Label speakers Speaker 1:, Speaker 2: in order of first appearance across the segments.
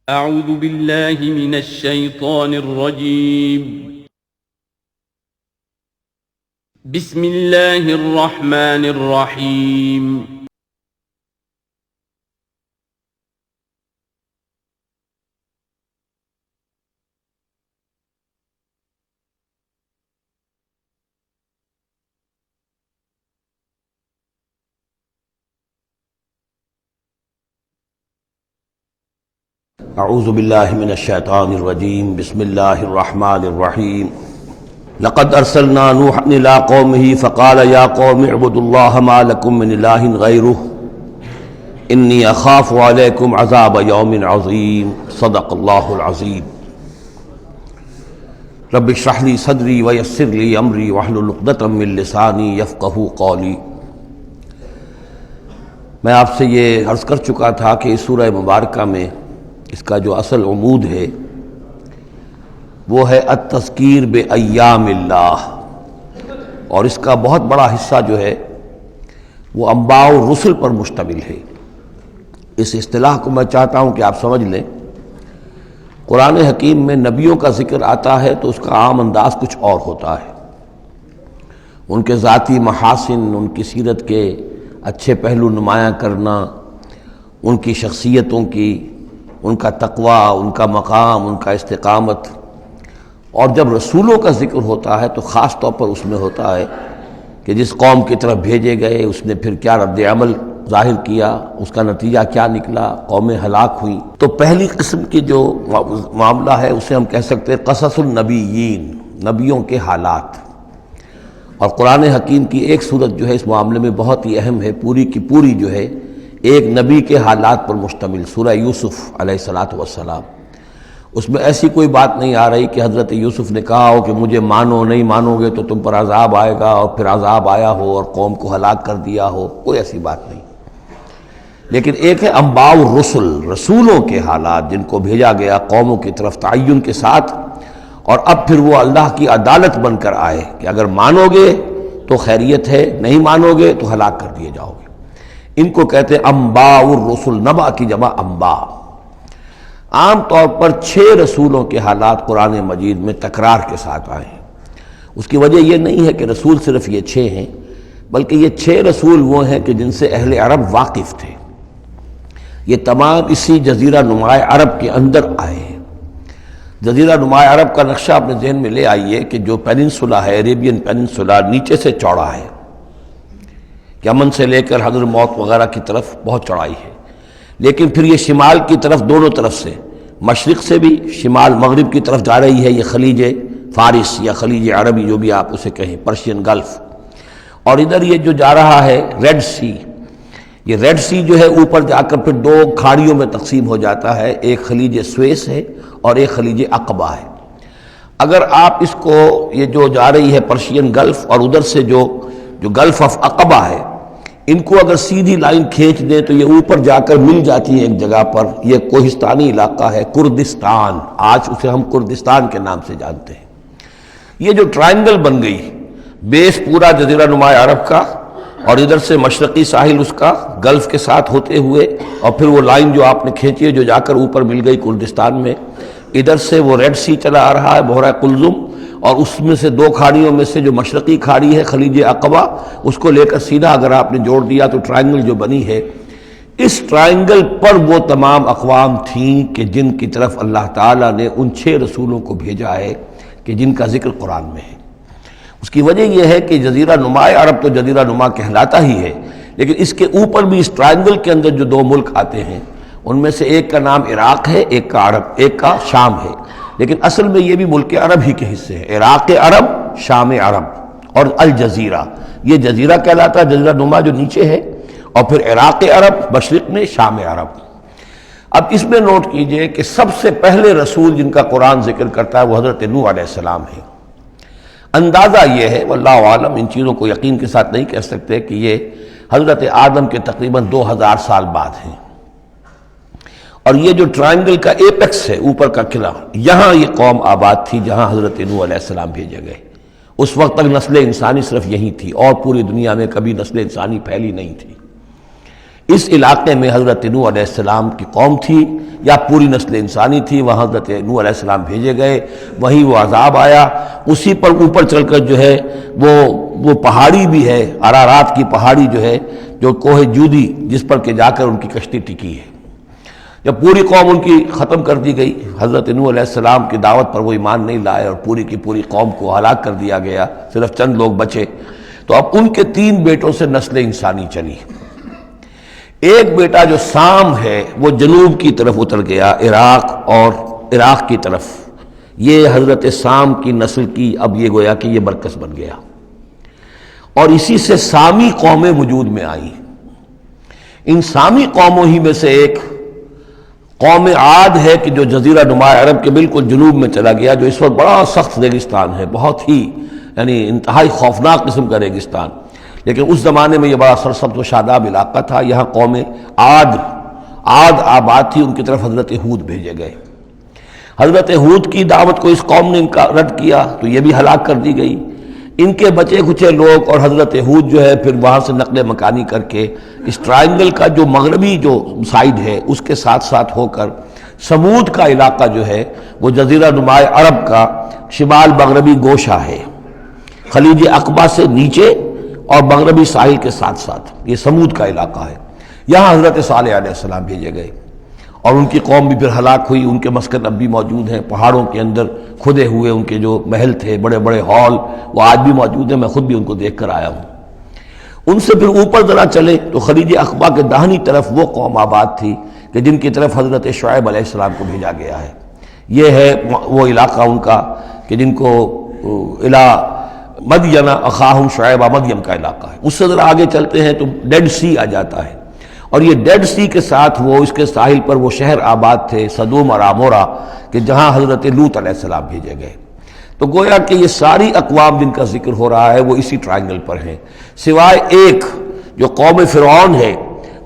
Speaker 1: اعوذ باللہ من الشیطان الرجیم بسم اللہ الرحمن الرحیم
Speaker 2: اعوذ باللہ من الشیطان الرجیم بسم اللہ الرحمن الرحیم لقد ارسلنا نوحا الى قومه فقال یا قوم اعبدوا اللہ ما لکم من الہ غیرہ انی اخاف علیکم عذاب یوم عظیم صدق اللہ العظیم رب اشرح لی صدری ویسر لی امری واحلل عقدۃ من لسانی یفقہوا قولی۔ میں آپ سے یہ عرض کر چکا تھا کہ اس سورہ مبارکہ میں اس کا جو اصل عمود ہے وہ ہے التذکیر بایام اللہ، اور اس کا بہت بڑا حصہ جو ہے وہ انباء الرسل پر مشتمل ہے۔ اس اصطلاح کو میں چاہتا ہوں کہ آپ سمجھ لیں۔ قرآن حکیم میں نبیوں کا ذکر آتا ہے تو اس کا عام انداز کچھ اور ہوتا ہے، ان کے ذاتی محاسن، ان کی سیرت کے اچھے پہلو نمایاں کرنا، ان کی شخصیتوں کی، ان کا تقوی، ان کا مقام، ان کا استقامت۔ اور جب رسولوں کا ذکر ہوتا ہے تو خاص طور پر اس میں ہوتا ہے کہ جس قوم کی طرف بھیجے گئے اس نے پھر کیا رد عمل ظاہر کیا، اس کا نتیجہ کیا نکلا، قومیں ہلاک ہوئیں۔ تو پہلی قسم کی جو معاملہ ہے اسے ہم کہہ سکتے ہیں قصص النبیین، نبیوں کے حالات۔ اور قرآن حکیم کی ایک صورت جو ہے اس معاملے میں بہت ہی اہم ہے، پوری کی پوری جو ہے ایک نبی کے حالات پر مشتمل، سورہ یوسف علیہ الصلاۃ والسلام۔ اس میں ایسی کوئی بات نہیں آ رہی کہ حضرت یوسف نے کہا ہو کہ مجھے مانو، نہیں مانو گے تو تم پر عذاب آئے گا، اور پھر عذاب آیا ہو اور قوم کو ہلاک کر دیا ہو، کوئی ایسی بات نہیں۔ لیکن ایک ہے انباء الرسل، رسولوں کے حالات جن کو بھیجا گیا قوموں کی طرف تعین کے ساتھ، اور اب پھر وہ اللہ کی عدالت بن کر آئے کہ اگر مانو گے تو خیریت ہے، نہیں مانو گے تو ہلاک کر دیے جاؤ گے۔ ان کو کہتے ہیں انباء الرسل، نبا کی جمع انباء۔ عام طور پر 6 رسولوں کے حالات قرآن مجید میں تکرار کے ساتھ آئے ہیں۔ اس کی وجہ یہ نہیں ہے کہ رسول صرف یہ 6 ہیں، بلکہ یہ 6 رسول وہ ہیں کہ جن سے اہل عرب واقف تھے۔ یہ تمام اسی جزیرہ نماء عرب کے اندر آئے ہیں۔ جزیرہ نماء عرب کا نقشہ اپنے ذہن میں لے آئیے کہ جو پیننسولا ہے، عربین پیننسولا، نیچے سے چوڑا ہے، یمن سے لے کر حضر موت وغیرہ کی طرف بہت چوڑائی ہے، لیکن پھر یہ شمال کی طرف دونوں طرف سے، مشرق سے بھی شمال مغرب کی طرف جا رہی ہے، یہ خلیج فارس یا خلیج عربی جو بھی آپ اسے کہیں، پرشین گلف۔ اور ادھر یہ جو جا رہا ہے ریڈ سی، یہ ریڈ سی جو ہے اوپر جا کر پھر 2 کھاڑیوں میں تقسیم ہو جاتا ہے، ایک خلیج سویس ہے اور ایک خلیج عقبہ ہے۔ اگر آپ اس کو، یہ جو جا رہی ہے پرشین گلف اور ادھر سے جو گلف آف عقبہ ہے، ان کو اگر سیدھی لائن کھینچ دیں تو یہ اوپر جا کر مل جاتی ہے ایک جگہ پر۔ یہ کوہستانی علاقہ ہے، کردستان، آج اسے ہم کردستان کے نام سے جانتے ہیں۔ یہ جو ٹرائنگل بن گئی، بیس پورا جزیرہ نماء عرب کا، اور ادھر سے مشرقی ساحل اس کا گلف کے ساتھ ہوتے ہوئے، اور پھر وہ لائن جو آپ نے کھینچی ہے جو جا کر اوپر مل گئی کردستان میں، ادھر سے وہ ریڈ سی چلا آ رہا ہے، بحیرہ قلزم، اور اس میں سے 2 کھاڑیوں میں سے جو مشرقی کھاڑی ہے خلیج عقبہ، اس کو لے کر سیدھا اگر آپ نے جوڑ دیا تو ٹرائنگل جو بنی ہے، اس ٹرائنگل پر وہ تمام اقوام تھیں کہ جن کی طرف اللہ تعالیٰ نے ان 6 رسولوں کو بھیجا ہے کہ جن کا ذکر قرآن میں ہے۔ اس کی وجہ یہ ہے کہ جزیرہ نماء عرب تو جزیرہ نما کہلاتا ہی ہے، لیکن اس کے اوپر بھی اس ٹرائنگل کے اندر جو 2 ملک آتے ہیں، ان میں سے ایک کا نام عراق ہے، ایک کا عرب، ایک کا شام ہے، لیکن اصل میں یہ بھی ملک عرب ہی کے حصے ہیں، عراق عرب، شام عرب، اور الجزیرہ، یہ جزیرہ کہلاتا ہے، جزیرہ نما جو نیچے ہے، اور پھر عراق عرب مشرق میں، شام عرب۔ اب اس میں نوٹ کیجئے کہ سب سے پہلے رسول جن کا قرآن ذکر کرتا ہے وہ حضرت نوح علیہ السلام ہے۔ اندازہ یہ ہے، واللہ عالم، ان چیزوں کو یقین کے ساتھ نہیں کہہ سکتے، کہ یہ حضرت آدم کے تقریباً 2000 سال بعد ہیں۔ اور یہ جو ٹرائنگل کا ایپیکس ہے، اوپر کا قلعہ، یہاں یہ قوم آباد تھی جہاں حضرت نوح علیہ السلام بھیجے گئے۔ اس وقت تک نسل انسانی صرف یہی تھی، اور پوری دنیا میں کبھی نسل انسانی پھیلی نہیں تھی۔ اس علاقے میں حضرت نوح علیہ السلام کی قوم تھی یا پوری نسل انسانی تھی، وہاں حضرت نوح علیہ السلام بھیجے گئے، وہیں وہ عذاب آیا۔ اسی پر اوپر چل کر جو ہے وہ پہاڑی بھی ہے، ارارات کی پہاڑی جو ہے، جو کوہ جودی، جس پر کہ جا کر ان کی کشتی ٹکی ہے۔ جب پوری قوم ان کی ختم کر دی گئی، حضرت نوح علیہ السلام کی دعوت پر وہ ایمان نہیں لائے اور پوری کی پوری قوم کو ہلاک کر دیا گیا، صرف چند لوگ بچے، تو اب ان کے 3 بیٹوں سے نسل انسانی چلی۔ ایک بیٹا جو سام ہے وہ جنوب کی طرف اتر گیا، عراق کی طرف، یہ حضرت سام کی نسل کی اب یہ گویا کہ یہ مرکز بن گیا، اور اسی سے سامی قومیں وجود میں آئیں۔ ان سامی قوموں ہی میں سے ایک قوم عاد ہے کہ جو جزیرہ نما عرب کے بالکل جنوب میں چلا گیا، جو اس وقت بڑا سخت ریگستان ہے، بہت ہی یعنی انتہائی خوفناک قسم کا ریگستان، لیکن اس زمانے میں یہ بڑا سرسبز و شاداب علاقہ تھا۔ یہاں قوم عاد آباد تھی، ان کی طرف حضرت ہود بھیجے گئے۔ حضرت ہود کی دعوت کو اس قوم نے رد کیا تو یہ بھی ہلاک کر دی گئی۔ ان کے بچے کچھ لوگ اور حضرت ہود جو ہے پھر وہاں سے نقل مکانی کر کے اس ٹرائنگل کا جو مغربی جو سائیڈ ہے اس کے ساتھ ساتھ ہو کر سمود کا علاقہ جو ہے وہ جزیرہ نما عرب کا شمال مغربی گوشہ ہے، خلیج عقبہ سے نیچے اور مغربی ساحل کے ساتھ ساتھ یہ سمود کا علاقہ ہے۔ یہاں حضرت صالح علیہ السلام بھیجے گئے اور ان کی قوم بھی پھر ہلاک ہوئی۔ ان کے مسکن اب بھی موجود ہیں، پہاڑوں کے اندر کھدے ہوئے ان کے جو محل تھے، بڑے بڑے ہال، وہ آج بھی موجود ہیں، میں خود بھی ان کو دیکھ کر آیا ہوں۔ ان سے پھر اوپر ذرا چلے تو خلیج عقبہ کے داہنی طرف وہ قوم آباد تھی کہ جن کی طرف حضرت شعیب علیہ السلام کو بھیجا گیا ہے۔ یہ ہے وہ علاقہ ان کا کہ جن کو الی مدین اخاہم شعیب مدین کا علاقہ ہے۔ اس سے ذرا آگے چلتے ہیں تو ڈیڈ سی آ جاتا ہے، اور یہ ڈیڈ سی کے ساتھ وہ اس کے ساحل پر وہ شہر آباد تھے سدوم اور عمورہ کہ جہاں حضرت لوط علیہ السلام بھیجے گئے۔ تو گویا کہ یہ ساری اقوام جن کا ذکر ہو رہا ہے وہ اسی ٹرائنگل پر ہیں، سوائے ایک جو قوم فرعون ہے،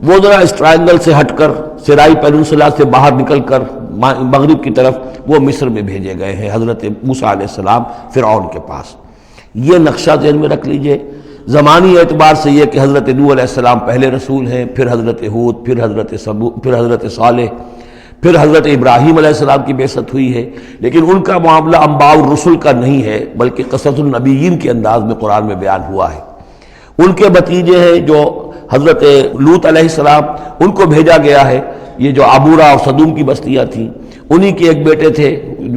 Speaker 2: وہ ذرا اس ٹرائنگل سے ہٹ کر سرائی پیننسلا سے باہر نکل کر مغرب کی طرف وہ مصر میں بھیجے گئے ہیں حضرت موسیٰ علیہ السلام فرعون کے پاس۔ یہ نقشہ ذہن میں رکھ لیجئے۔ زمانی اعتبار سے یہ کہ حضرت نوح علیہ السلام پہلے رسول ہیں، پھر حضرت ہود، پھر حضرت صالح، پھر حضرت ابراہیم علیہ السلام کی بعثت ہوئی ہے، لیکن ان کا معاملہ انباء الرسل کا نہیں ہے بلکہ قصص النبیین کے انداز میں قرآن میں بیان ہوا ہے۔ ان کے بھتیجے ہیں جو حضرت لوط علیہ السلام، ان کو بھیجا گیا ہے۔ یہ جو عمورہ اور صدوم کی بستیاں تھیں، انہی کے ایک بیٹے تھے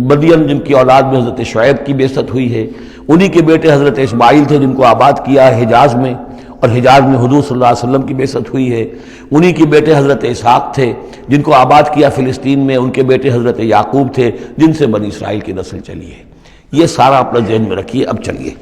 Speaker 2: مدین جن کی اولاد میں حضرت شعیب کی بعثت ہوئی ہے، انہی کے بیٹے حضرت اسماعیل تھے جن کو آباد کیا ہے حجاز میں، اور حجاز میں حضور صلی اللہ علیہ وسلم کی بعثت ہوئی ہے۔ انہی کے بیٹے حضرت اسحاق تھے جن کو آباد کیا فلسطین میں، ان کے بیٹے حضرت یعقوب تھے جن سے بنی اسرائیل کی نسل چلی ہے۔ یہ سارا اپنا ذہن میں رکھیے۔ اب چلیے،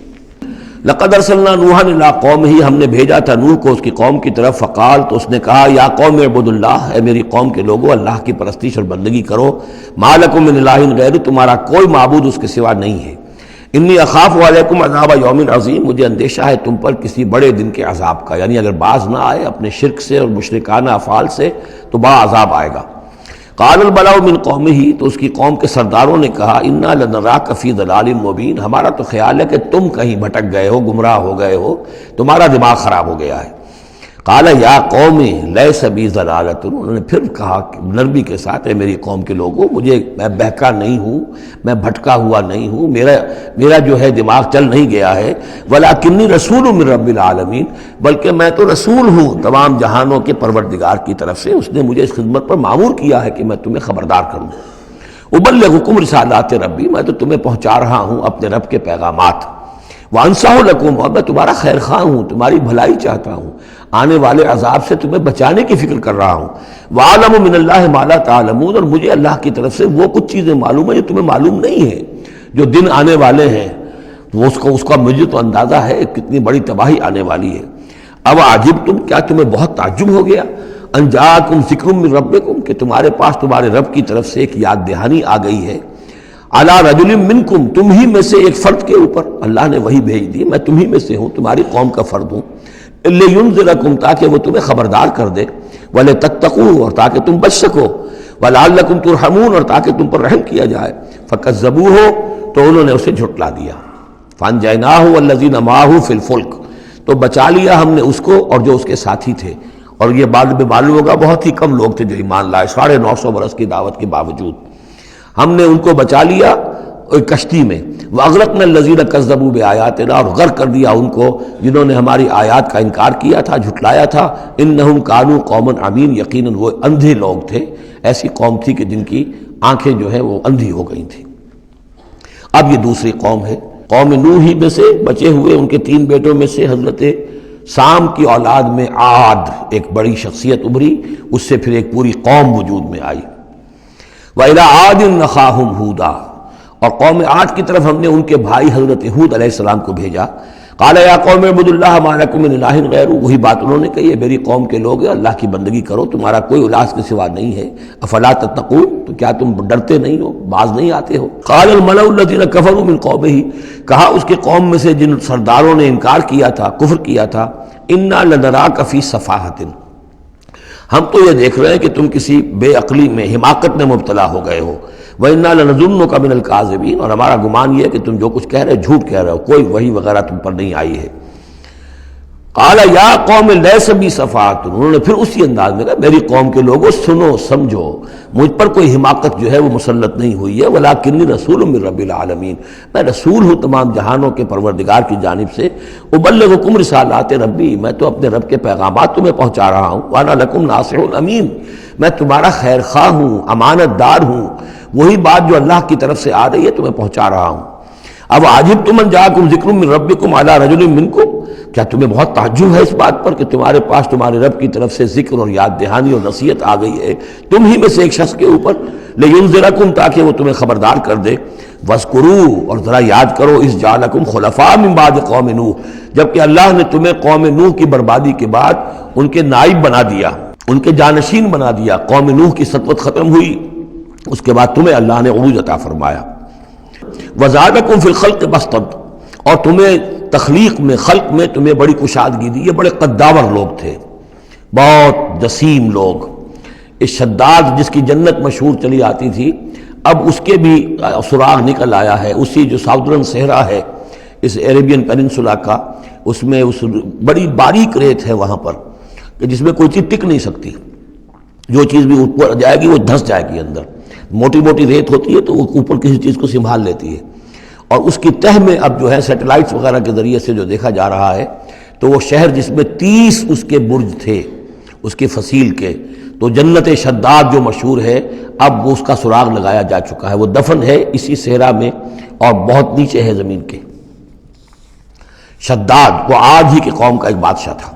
Speaker 2: لقد ارسلنا نوحا الی قومہ، ہم نے بھیجا تھا نوح کو اس کی قوم کی طرف، فقال، تو اس نے کہا، یا قوم اعبدوا اللہ، اے میری قوم کے لوگوں اللہ کی پرستش اور بندگی کرو، ما لکم من الہ غیرہ، تمہارا کوئی معبود اس کے سوا نہیں ہے، انی اخاف علیکم عذاب یوم عظیم، مجھے اندیشہ ہے تم پر کسی بڑے دن کے عذاب کا، یعنی اگر باز نہ آئے اپنے شرک سے اور مشرکانہ افعال سے تو بڑا عذاب آئے گا۔ قال البلاء من قومہ، تو اس کی قوم کے سرداروں نے کہا، انا لنراک فی ضلال مبین، ہمارا تو خیال ہے کہ تم کہیں بھٹک گئے ہو، گمراہ ہو گئے ہو، تمہارا دماغ خراب ہو گیا ہے۔ قال یا قوم لیس بی ضلالۃ، انہوں نے پھر کہا نرمی کے ساتھ، اے میری قوم کے لوگوں، میں بہکا نہیں ہوں، میں بھٹکا ہوا نہیں ہوں، میرا جو ہے دماغ چل نہیں گیا ہے، ولکنی رسول من رب العالمین، بلکہ میں تو رسول ہوں تمام جہانوں کے پروردگار کی طرف سے، اس نے مجھے اس خدمت پر مامور کیا ہے کہ میں تمہیں خبردار کروں۔ ابلغکم رسالات ربی، میں تو تمہیں پہنچا رہا ہوں اپنے رب کے پیغامات، وانصح لکم، اور میں تمہارا خیر خواہ ہوں، تمہاری بھلائی چاہتا ہوں، آنے والے عذاب سے تمہیں بچانے کی فکر کر رہا ہوں۔ وَأَعْلَمُ مِنَ اللَّهِ مَا لَا تَعْلَمُونَ، اور مجھے اللہ کی طرف سے وہ کچھ چیزیں معلوم ہیں جو تمہیں معلوم نہیں ہیں، جو دن آنے والے ہیں وہ اس کا مجھے تو اندازہ ہے کتنی بڑی تباہی آنے والی ہے۔ اب عجبتم، کیا تمہیں بہت تعجب ہو گیا، ان جاءکم ذکر من ربکم، کہ تمہارے پاس تمہارے رب کی طرف سے ایک یاد دہانی آ گئی ہے، علی رجل منکم، تم ہی میں سے ایک فرد کے اوپر اللہ نے وہی بھیج دی، میں تم ہی میں سے ہوں، تمہاری قوم کا فرد ہوں، لینذرکم، تاکہ وہ تمہیں خبردار کر دے، ولتتقوا، اور تاکہ تم بچ سکو، ولعلکم ترحمون، اور تاکہ تم پر رحم کیا جائے۔ فکذبوہ، تو انہوں نے اسے جھٹلا دیا، فانجیناہ والذین معہ فی الفلک، تو بچا لیا ہم نے اس کو اور جو اس کے ساتھی تھے اور یہ بعد میں معلوم ہوگا بہت ہی کم لوگ تھے جو ایمان لائے 950 برس کی دعوت کے باوجود. ہم نے ان کو بچا لیا ایک کشتی میں. وَأَغْرَقْنَا الَّذِينَ كَذَّبُوا بِآيَاتِنَا، اور غرق کر دیا ان کو جنہوں نے ہماری آیات کا انکار کیا تھا، جھٹلایا تھا. إِنَّهُمْ كَانُوا قَوْمًا عَمِينَ، یقیناً وہ اندھے لوگ تھے، ایسی قوم تھی کہ جن کی آنکھیں جو ہیں وہ اندھی ہو گئی تھیں. اب یہ دوسری قوم ہے، قوم نوح ہی میں سے بچے ہوئے ان کے 3 بیٹوں میں سے حضرت سام کی اولاد میں عاد ایک بڑی شخصیت ابھری، اس سے پھر ایک پوری قوم وجود میں آئی. وَإِلَىٰ عَادٍ أَخَاهُمْ هُودًا، اور قوم عاد کی طرف ہم نے ان کے بھائی حضرت ہود علیہ السلام کو بھیجا. قَالَ يَا قَوْمِ اعْبُدُوا اللَّهَ مَا لَكُم مِّنْ إِلَٰهٍ غَيْرُهُ، وہی بات انہوں نے کہی ہے، میری قوم کے لوگ اللہ کی بندگی کرو، تمہارا کوئی الہ کے سوا نہیں ہے. افلا تتقون، تو کیا تم ڈرتے نہیں ہو، باز نہیں آتے ہو. قال الملأ الذين كفروا من قومه، کہا اس کے قوم میں سے جن سرداروں نے انکار کیا تھا، کفر کیا تھا، انا لنراک فی صفاحۃ، ہم تو یہ دیکھ رہے ہیں کہ تم کسی بے عقلی میں، حماقت میں مبتلا ہو گئے ہو. وَإِنَّا لَنَظُنُّكَ مِنَ الْكَاذِبِينَ، اور ہمارا گمان یہ ہے کہ تم جو کچھ کہہ رہے ہو جھوٹ کہہ رہے ہو، کوئی وحی وغیرہ تم پر نہیں آئی ہے. قَالَ يَا قَوْمِ لَيْسَ بِي صَفَاحَةٌ، انہوں نے پھر اسی انداز میں کہا میری قوم کے لوگوں سنو سمجھو، مجھ پر کوئی حماقت جو ہے وہ مسلط نہیں ہوئی ہے. وَلَٰكِنِّي رَسُولٌ مِّن رَّبِّ الْعَالَمِينَ، میں رسول ہوں تمام جہانوں کے پروردگار کی جانب سے. أُبَلِّغُكُمْ رِسَالَاتِ رَبِّي، میں تو اپنے رب کے پیغامات تمہیں پہنچا رہا ہوں. وَأَنَا لَكُمْ نَاصِحٌ أَمِينٌ، میں تمہارا خیر خواہ ہوں، امانت دار ہوں. وہی بات جو اللہ کی طرف سے آ رہی ہے تمہیں پہنچا رہا ہوں. اب عجبتم ان جاءکم ذکر من ربکم علی رجل منکم، کیا تمہیں بہت تعجب ہے اس بات پر کہ تمہارے پاس تمہارے رب کی طرف سے ذکر اور یاد دہانی اور نصیحت آ گئی ہے تم ہی میں سے ایک شخص کے اوپر. لینذرکم، تاکہ وہ تمہیں خبردار کر دے. واذکروا، اور ذرا یاد کرو، اذ جعلکم خلفاء من بعد قوم نوح، جبکہ اللہ نے تمہیں قوم نوح کی بربادی کے بعد ان کے نائب بنا دیا، ان کے جانشین بنا دیا. قوم نوح کی سطوت ختم ہوئی، اس کے بعد تمہیں اللہ نے عروج عطا فرمایا. وزادکم فی الخلق بسطۃ، اور تمہیں تخلیق میں، خلق میں تمہیں بڑی کشادگی دی. یہ بڑے قداور لوگ تھے، بہت جسیم لوگ. اس شداد جس کی جنت مشہور چلی آتی تھی، اب اس کے بھی سراغ نکل آیا ہے. اسی جو ساؤدرن صحرا ہے اس عربین پیننسولا کا، اس میں اس بڑی باریک ریت ہے وہاں پر کہ جس میں کوئی چیز ٹک نہیں سکتی، جو چیز بھی اوپر جائے گی وہ دھس جائے گی اندر. موٹی موٹی ریت ہوتی ہے تو وہ اوپر کسی چیز کو سنبھال لیتی ہے. اور اس کی تہ میں اب جو ہے سیٹلائٹس وغیرہ کے ذریعے سے جو دیکھا جا رہا ہے، تو وہ شہر جس میں 30 اس کے برج تھے اس کی فصیل کے، تو جنت شداد جو مشہور ہے اب وہ اس کا سراغ لگایا جا چکا ہے. وہ دفن ہے اسی صحرا میں اور بہت نیچے ہے زمین کے. شداد وہ عاد ہی کی قوم کا ایک بادشاہ تھا.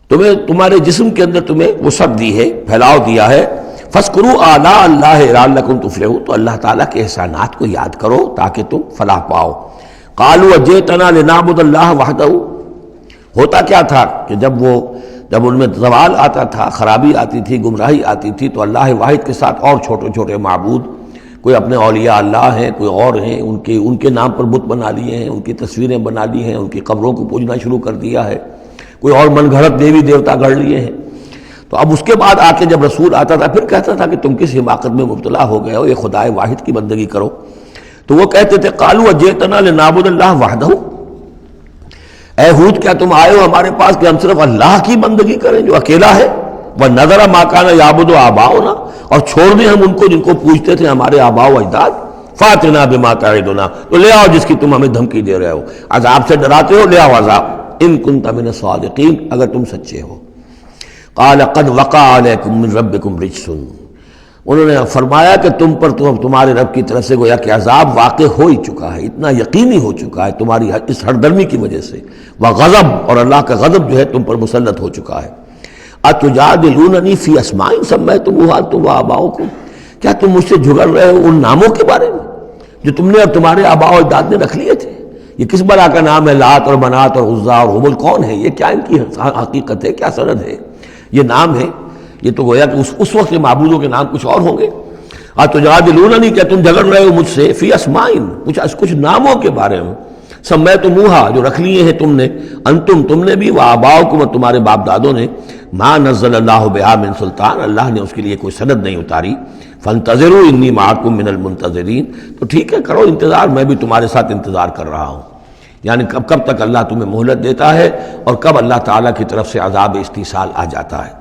Speaker 2: تمہیں تمہارے جسم کے اندر تمہیں وسعت دی ہے، پھیلاؤ دیا ہے. فاذکروا آلاء اللہ لعلکم تفلحون، تو اللہ تعالیٰ کے احسانات کو یاد کرو تاکہ تم فلاح پاؤ. قالوا اجئتنا لنعبد اللہ وحدہ، ہوتا کیا تھا کہ جب ان میں زوال آتا تھا، خرابی آتی تھی، گمراہی آتی تھی، تو اللہ واحد کے ساتھ اور چھوٹے چھوٹے معبود، کوئی اپنے اولیاء اللہ ہیں، کوئی اور ہیں، ان کے نام پر بت بنا لیے ہیں، ان کی تصویریں بنا لی ہیں، ان کی قبروں کو پوجنا شروع کر دیا ہے، کوئی اور من گھڑت دیوی دیوتا گھڑ لیے ہیں. تو اب اس کے بعد آ کے جب رسول آتا تھا پھر کہتا تھا کہ تم کس حماقت میں مبتلا ہو گئے ہو، یہ خدائے واحد کی بندگی کرو. تو وہ کہتے تھے قالوا اجئتنا لنعبد اللہ وحدہ، اے ہود کیا تم آئے ہو ہمارے پاس کہ ہم صرف اللہ کی بندگی کریں جو اکیلا ہے. وَنَذَرَ مَا كَانَ يَعْبُدُ آبَاؤُنَا، اور چھوڑ دیں ہم ان کو جن کو پوجتے تھے ہمارے آباء و اجداد. فَأْتِنَا بِمَا تَعِدُنَا، تو لے آؤ جس کی تم ہمیں دھمکی دے رہے ہو، عذاب سے ڈراتے ہو، لے آؤ عذاب. ان كنت من الصادقین، اگر تم سچے ہو. قال قد وقع علیکم من ربکم رجس، انہوں نے فرمایا کہ تم پر تمہارے رب کی طرف سے گویا کہ عذاب واقع ہو ہی چکا ہے، اتنا یقینی ہو چکا ہے تمہاری اس ہردرمی کی وجہ سے. وغضب، اور اللہ کا غضب جو ہے تم پر مسلط ہو چکا ہے. اتجادلوننی فی اسماء سمیتموها انتم وآباؤکم، کیا تم مجھ سے جھگڑ رہے ہو ان ناموں کے بارے میں جو تم نے اور تمہارے آباء و اجداد نے رکھ لیے تھے؟ یہ کس بلا کا نام ہے؟ لات اور منات اور عزا اور ہبل کون ہے؟ یہ کیا ان کی حقیقت ہے، کیا سند ہے؟ یہ نام ہے، یہ تو گویا کہ اس وقت کے معبودوں کے نام کچھ اور ہوں گے. اتجادلوننی، کیا تم جھگڑ رہے ہو مجھ سے فی اسماء، کچھ ناموں کے بارے میں، سمیتموہا جو رکھ لیے ہیں تم نے، انتم تم نے بھی، وآباؤکم اور تمہارے باپ دادوں نے، ما نزل اللہ بہا من سلطان، اللہ نے اس کے لیے کوئی سند نہیں اتاری. فانتظروا انی معکم من المنتظرین، تو ٹھیک ہے کرو انتظار، میں بھی تمہارے ساتھ انتظار کر رہا ہوں. یعنی کب تک اللہ تمہیں مہلت دیتا ہے اور کب اللہ تعالیٰ کی طرف سے عذاب استیصال آ جاتا ہے۔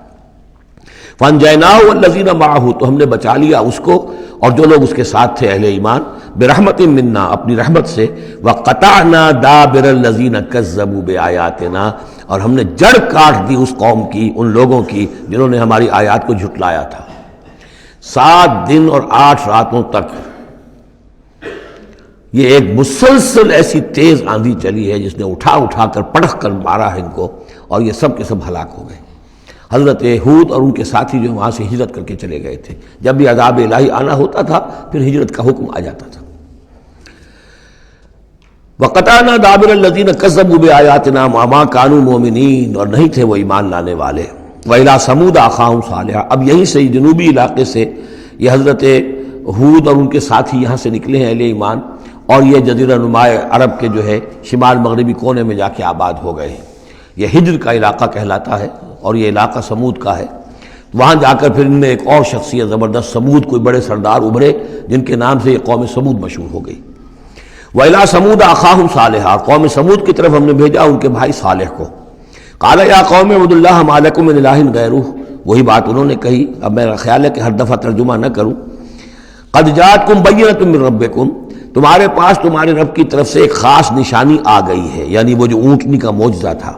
Speaker 2: فَأَنْجَيْنَاهُ وَالَّذِينَ مَعَهُ، تو ہم نے بچا لیا اس کو اور جو لوگ اس کے ساتھ تھے اہل ایمان، بِرَحْمَةٍ مِّنَّا، اپنی رحمت سے، وَقَطَعْنَا دَابِرَ الَّذِينَ كَذَّبُوا بِآيَاتِنَا، اور ہم نے جڑ کاٹ دی اس قوم کی، ان لوگوں کی جنہوں نے ہماری آیات کو جھٹلایا تھا۔ 7 دن اور 8 راتوں تک یہ ایک مسلسل ایسی تیز آندھی چلی ہے جس نے اٹھا کر پٹخ کر مارا ہے ان کو، اور یہ سب کے سب ہلاک ہو گئے۔ حضرت ہود اور ان کے ساتھی جو وہاں سے ہجرت کر کے چلے گئے تھے، جب بھی عذاب الہی آنا ہوتا تھا پھر ہجرت کا حکم آ جاتا تھا۔ وَقَطَعْنَا دَابِرَ الَّذِينَ كَذَّبُوا بِآيَاتِنَا وَمَا كَانُوا مُؤْمِنِينَ، اور نہیں تھے وہ ایمان لانے والے۔ وَإِلَىٰ ثَمُودَ أَخَاهُمْ صَالِحًا، اب یہیں سے جنوبی علاقے سے یہ حضرت ہود اور ان کے ساتھی یہاں سے نکلے ہیں اہل ایمان، اور یہ جزیرہ نما عرب کے جو ہے شمال مغربی کونے میں جا کے آباد ہو گئے ہیں۔ یہ ہجر کا علاقہ کہلاتا ہے اور یہ علاقہ سمود کا ہے۔ وہاں جا کر پھر ان میں ایک اور شخصیت زبردست سمود کوئی بڑے سردار ابھرے جن کے نام سے یہ قوم سمود مشہور ہو گئی۔ وَإِلَىٰ ثَمُودَ أَخَاهُمْ صَالِحًا، قوم سمود کی طرف ہم نے بھیجا ان کے بھائی صالح کو۔ قَالَ يَا قَوْمِ اعْبُدُوا اللَّهَ مَا لَكُم مِّنْ إِلَٰهٍ غَيْرُهُ، وہی بات انہوں نے کہی، اب میرا خیال ہے کہ ہر دفعہ ترجمہ نہ کروں۔ قَدْ جَاءَتْكُم بَيِّنَةٌ مِّن رَّبِّكُم، تمہارے پاس تمہارے رب کی طرف سے ایک خاص نشانی آ گئی ہے، یعنی وہ جو اونٹنی کا معجزہ تھا۔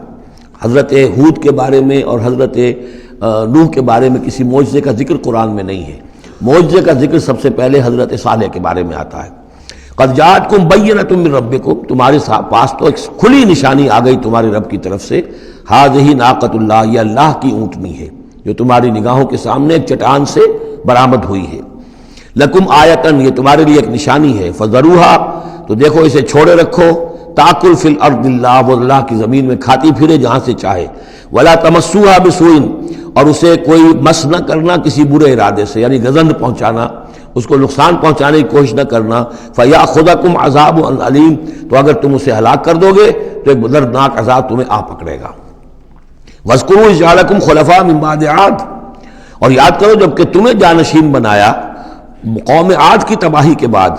Speaker 2: حضرت ہود کے بارے میں اور حضرت نوح کے بارے میں کسی معجزے کا ذکر قرآن میں نہیں ہے، معجزے کا ذکر سب سے پہلے حضرت صالح کے بارے میں آتا ہے۔ قد جاءتکم بینۃ من ربکم، تمہارے پاس تو ایک کھلی نشانی آ گئی تمہارے رب کی طرف سے۔ ھذہ ناقۃ اللہ، یہ اللہ کی اونٹنی ہے جو تمہاری نگاہوں کے سامنے ایک چٹان سے برآمد ہوئی ہے۔ لکم آیتن، یہ تمہارے لیے ایک نشانی ہے۔ فذروھا، تو دیکھو اسے چھوڑے رکھو۔ تاکل فی الارض اللہ، وہ اللہ کی زمین میں کھاتی پھرے جہاں سے چاہے۔ ولا تمسوھا بسوء، اور اسے کوئی مس نہ کرنا کسی برے ارادے سے، یعنی گزند پہنچانا، اس کو نقصان پہنچانے کی کوشش نہ کرنا۔ فیاخذکم عذاب علیم، تو اگر تم اسے ہلاک کر دو گے تو ایک دردناک عذاب تمہیں آ پکڑے گا۔ واذکروا اذ جعلکم خلفاء من بعد عاد، اور یاد کرو جب کہ تمہیں جانشین بنایا قوم عاد کی تباہی کے بعد۔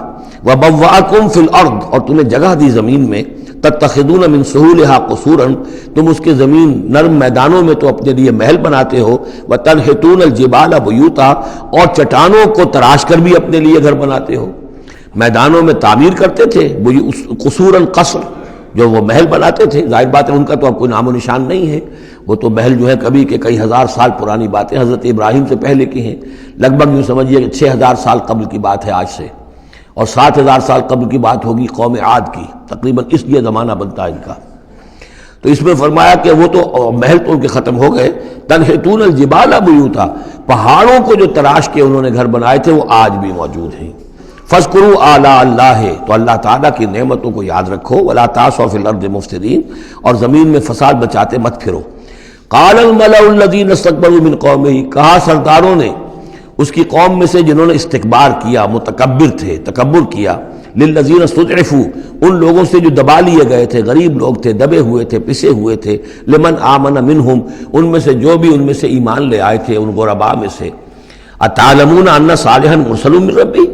Speaker 2: وبوأکم فی الارض، اور تمہیں جگہ دی زمین میں۔ تتخذون من سہولہا قصورا، تم اس کے زمین نرم میدانوں میں تو اپنے لیے محل بناتے ہو۔ وتنحتون الجبال بیوتا، اور چٹانوں کو تراش کر بھی اپنے لیے گھر بناتے ہو۔ میدانوں میں تعمیر کرتے تھے قصورا، قصر جو وہ محل بناتے تھے، ظاہر بات ہے ان کا تو اب کوئی نام و نشان نہیں ہے، وہ تو محل جو ہے کبھی کے کئی ہزار سال پرانی باتیں حضرت ابراہیم سے پہلے کی ہیں، لگ بھگ یوں سمجھیے کہ 6000 سال قبل کی بات ہے آج سے، اور 7000 سال قبل کی بات ہوگی قوم عاد کی، تقریباً اس لیے زمانہ بنتا ہے ان کا۔ تو اس میں فرمایا کہ وہ تو محل تو ان کے ختم ہو گئے۔ تنحتون الجبال بیوتا، پہاڑوں کو جو تراش کے انہوں نے گھر بنائے تھے وہ آج بھی موجود ہیں۔ فاذکروا آلاء اللہ، تو اللہ تعالیٰ کی نعمتوں کو یاد رکھو۔ ولا تعثوا فی الارض مفسدین، اور زمین میں فساد بچاتے مت پھرو۔ قال الملأ الذین استکبروا من قومہ، کہا سرداروں نے اس کی قوم میں سے جنہوں نے استکبار کیا، متکبر تھے، تکبر کیا، للذین استضعفوا، ان لوگوں سے جو دبا لیے گئے تھے، غریب لوگ تھے، دبے ہوئے تھے، پسے ہوئے تھے، لمن آمن منہم، ان میں سے جو بھی ان میں سے ایمان لے آئے تھے ان غرباء میں سے۔ اتعلمون ان صالحا مرسل من ربی،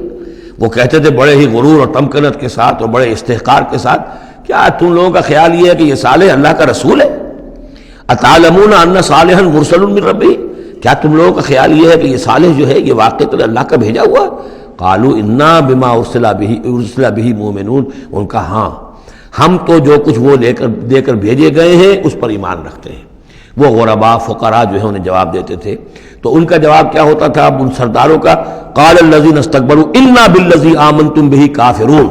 Speaker 2: وہ کہتے تھے بڑے ہی غرور اور تمکنت کے ساتھ اور بڑے استحقار کے ساتھ، کیا تم لوگوں کا خیال یہ ہے کہ یہ صالح اللہ کا رسول ہے؟ اتعلمون ان صالحا مرسل من ربی، کیا تم لوگوں کا خیال یہ ہے کہ یہ صالح جو ہے یہ واقعی اللہ کا بھیجا ہوا؟ قالوا انا بما ارسل به مؤمنون، ان کا ہاں ہم تو جو کچھ وہ دے کر بھیجے گئے ہیں اس پر ایمان رکھتے ہیں۔ وہ غرباء فقراء جو ہے انہیں جواب دیتے تھے، تو ان کا جواب کیا ہوتا تھا اب ان سرداروں کا؟ قال الذین استکبروا انا بالذی آمنتم به کافرون،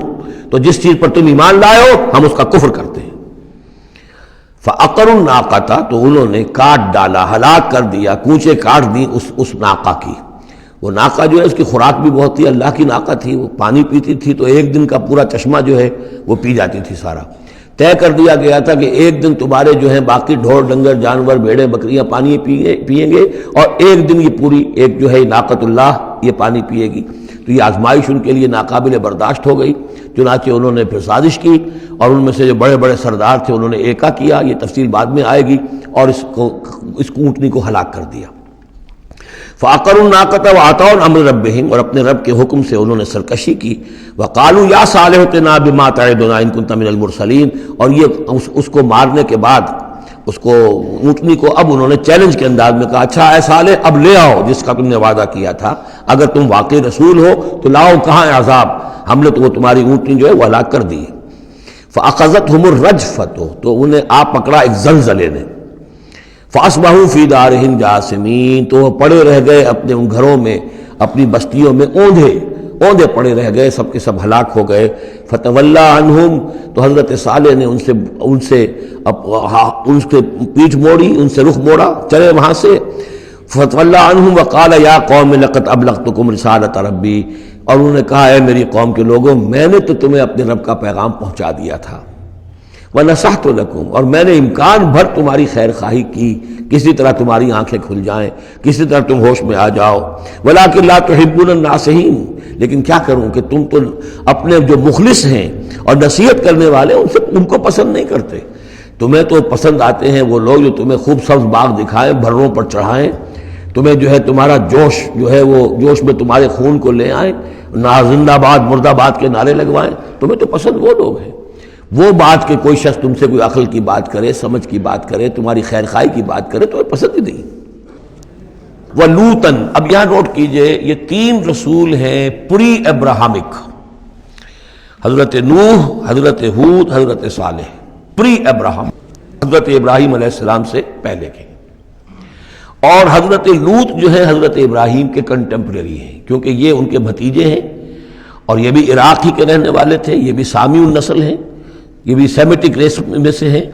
Speaker 2: تو جس چیز پر تم ایمان لائے ہو ہم اس کا کفر کرتے ہیں۔ فعقروا الناقۃ، تو انہوں نے کاٹ ڈالا، ہلاک کر دیا، کونچے کاٹ دی اس ناقہ کی۔ وہ ناقہ جو ہے اس کی خوراک بھی بہت تھی، اللہ کی ناقہ تھی، وہ پانی پیتی تھی تو ایک دن کا پورا چشمہ جو ہے وہ پی جاتی تھی سارا۔ طے کر دیا گیا تھا کہ ایک دن تمہارے جو ہے باقی ڈھور ڈنگر جانور بھیڑیں بکریاں پانی پئیں گے، اور ایک دن یہ پوری ایک جو ہے ناقۃ اللہ یہ پانی پیے گی۔ تو یہ آزمائش ان کے لیے ناقابل برداشت ہو گئی، چنانچہ انہوں نے پھر سازش کی، اور ان میں سے جو بڑے بڑے سردار تھے انہوں نے ایکا کیا، یہ تفصیل بعد میں آئے گی، اور اس اونٹنی کو ہلاک کر دیا۔ فعقروا الناقة وعتوا امر ربهم، اور اپنے رب کے حکم سے انہوں نے سرکشی کی. وقالوا یا صالح ائتنا بما تعدنا ان كنت من المرسلین، اور یہ اس کو مارنے کے بعد اس کو اونٹنی کو اب انہوں نے چیلنج کے انداز میں کہا اچھا اے صالح اب لے آؤ جس کا تم نے وعدہ کیا تھا، اگر تم واقعی رسول ہو تو لاؤ، کہاں ہے عذاب؟ ہم نے تو وہ تمہاری اونٹنی جو ہے وہ ہلاک کر دی. فاخذتهم الرجفة، تو انہیں آ پکڑا ایک زلزلے نے. فاصبحوا فی دارہم جاثمین، تو وہ پڑے رہ گئے اپنے ان گھروں میں، اپنی بستیوں میں اوندھے پڑے رہ گئے، سب کے سب ہلاک ہو گئے. فتولی عنہم، تو حضرت صالح نے ان سے پیٹھ موڑی، ان سے رخ موڑا، چلے وہاں سے. فتولی عنہم وقال یا قوم لقد ابلغتکم رسالۃ ربی، اور انہوں نے کہا اے میری قوم کے لوگوں، میں نے تو تمہیں اپنے رب کا پیغام پہنچا دیا تھا. وَنَصَحْتُ لَكُمْ، اور میں نے امکان بھر تمہاری خیر خواہی کی، کسی طرح تمہاری آنکھیں کھل جائیں، کسی طرح تم ہوش میں آ جاؤ. وَلَٰكِن لَا تُحِبُّونَ النَّاصِحِينَ، لیکن کیا کروں کہ تم تو اپنے جو مخلص ہیں اور نصیحت کرنے والے ان کو پسند نہیں کرتے. تمہیں تو پسند آتے ہیں وہ لوگ جو تمہیں خوب سبز باغ دکھائیں، بھروں پر چڑھائیں، تمہیں جو ہے تمہارا جوش جو ہے وہ جوش میں تمہارے خون کو لے آئیں، نہ زندہ باد مردہ باد کے نعرے لگوائیں. تمہیں تو پسند وہ لوگ ہیں. وہ بات کہ کوئی شخص تم سے کوئی عقل کی بات کرے، سمجھ کی بات کرے، تمہاری خیر خواہی کی بات کرے تو پسند ہی نہیں. وَلُوطًا، اب یہاں نوٹ کیجئے یہ 3 رسول ہیں پری ابراہمک، حضرت نوح، حضرت ہود، حضرت صالح، پری ابراہم، حضرت ابراہیم علیہ السلام سے پہلے کے. اور حضرت لوط جو ہے حضرت ابراہیم کے کنٹمپریری ہیں، کیونکہ یہ ان کے بھتیجے ہیں اور یہ بھی عراق ہی کے رہنے والے تھے، یہ بھی سامی النسل ہیں، یہ بھی سیمیٹک ریس میں سے ہیں.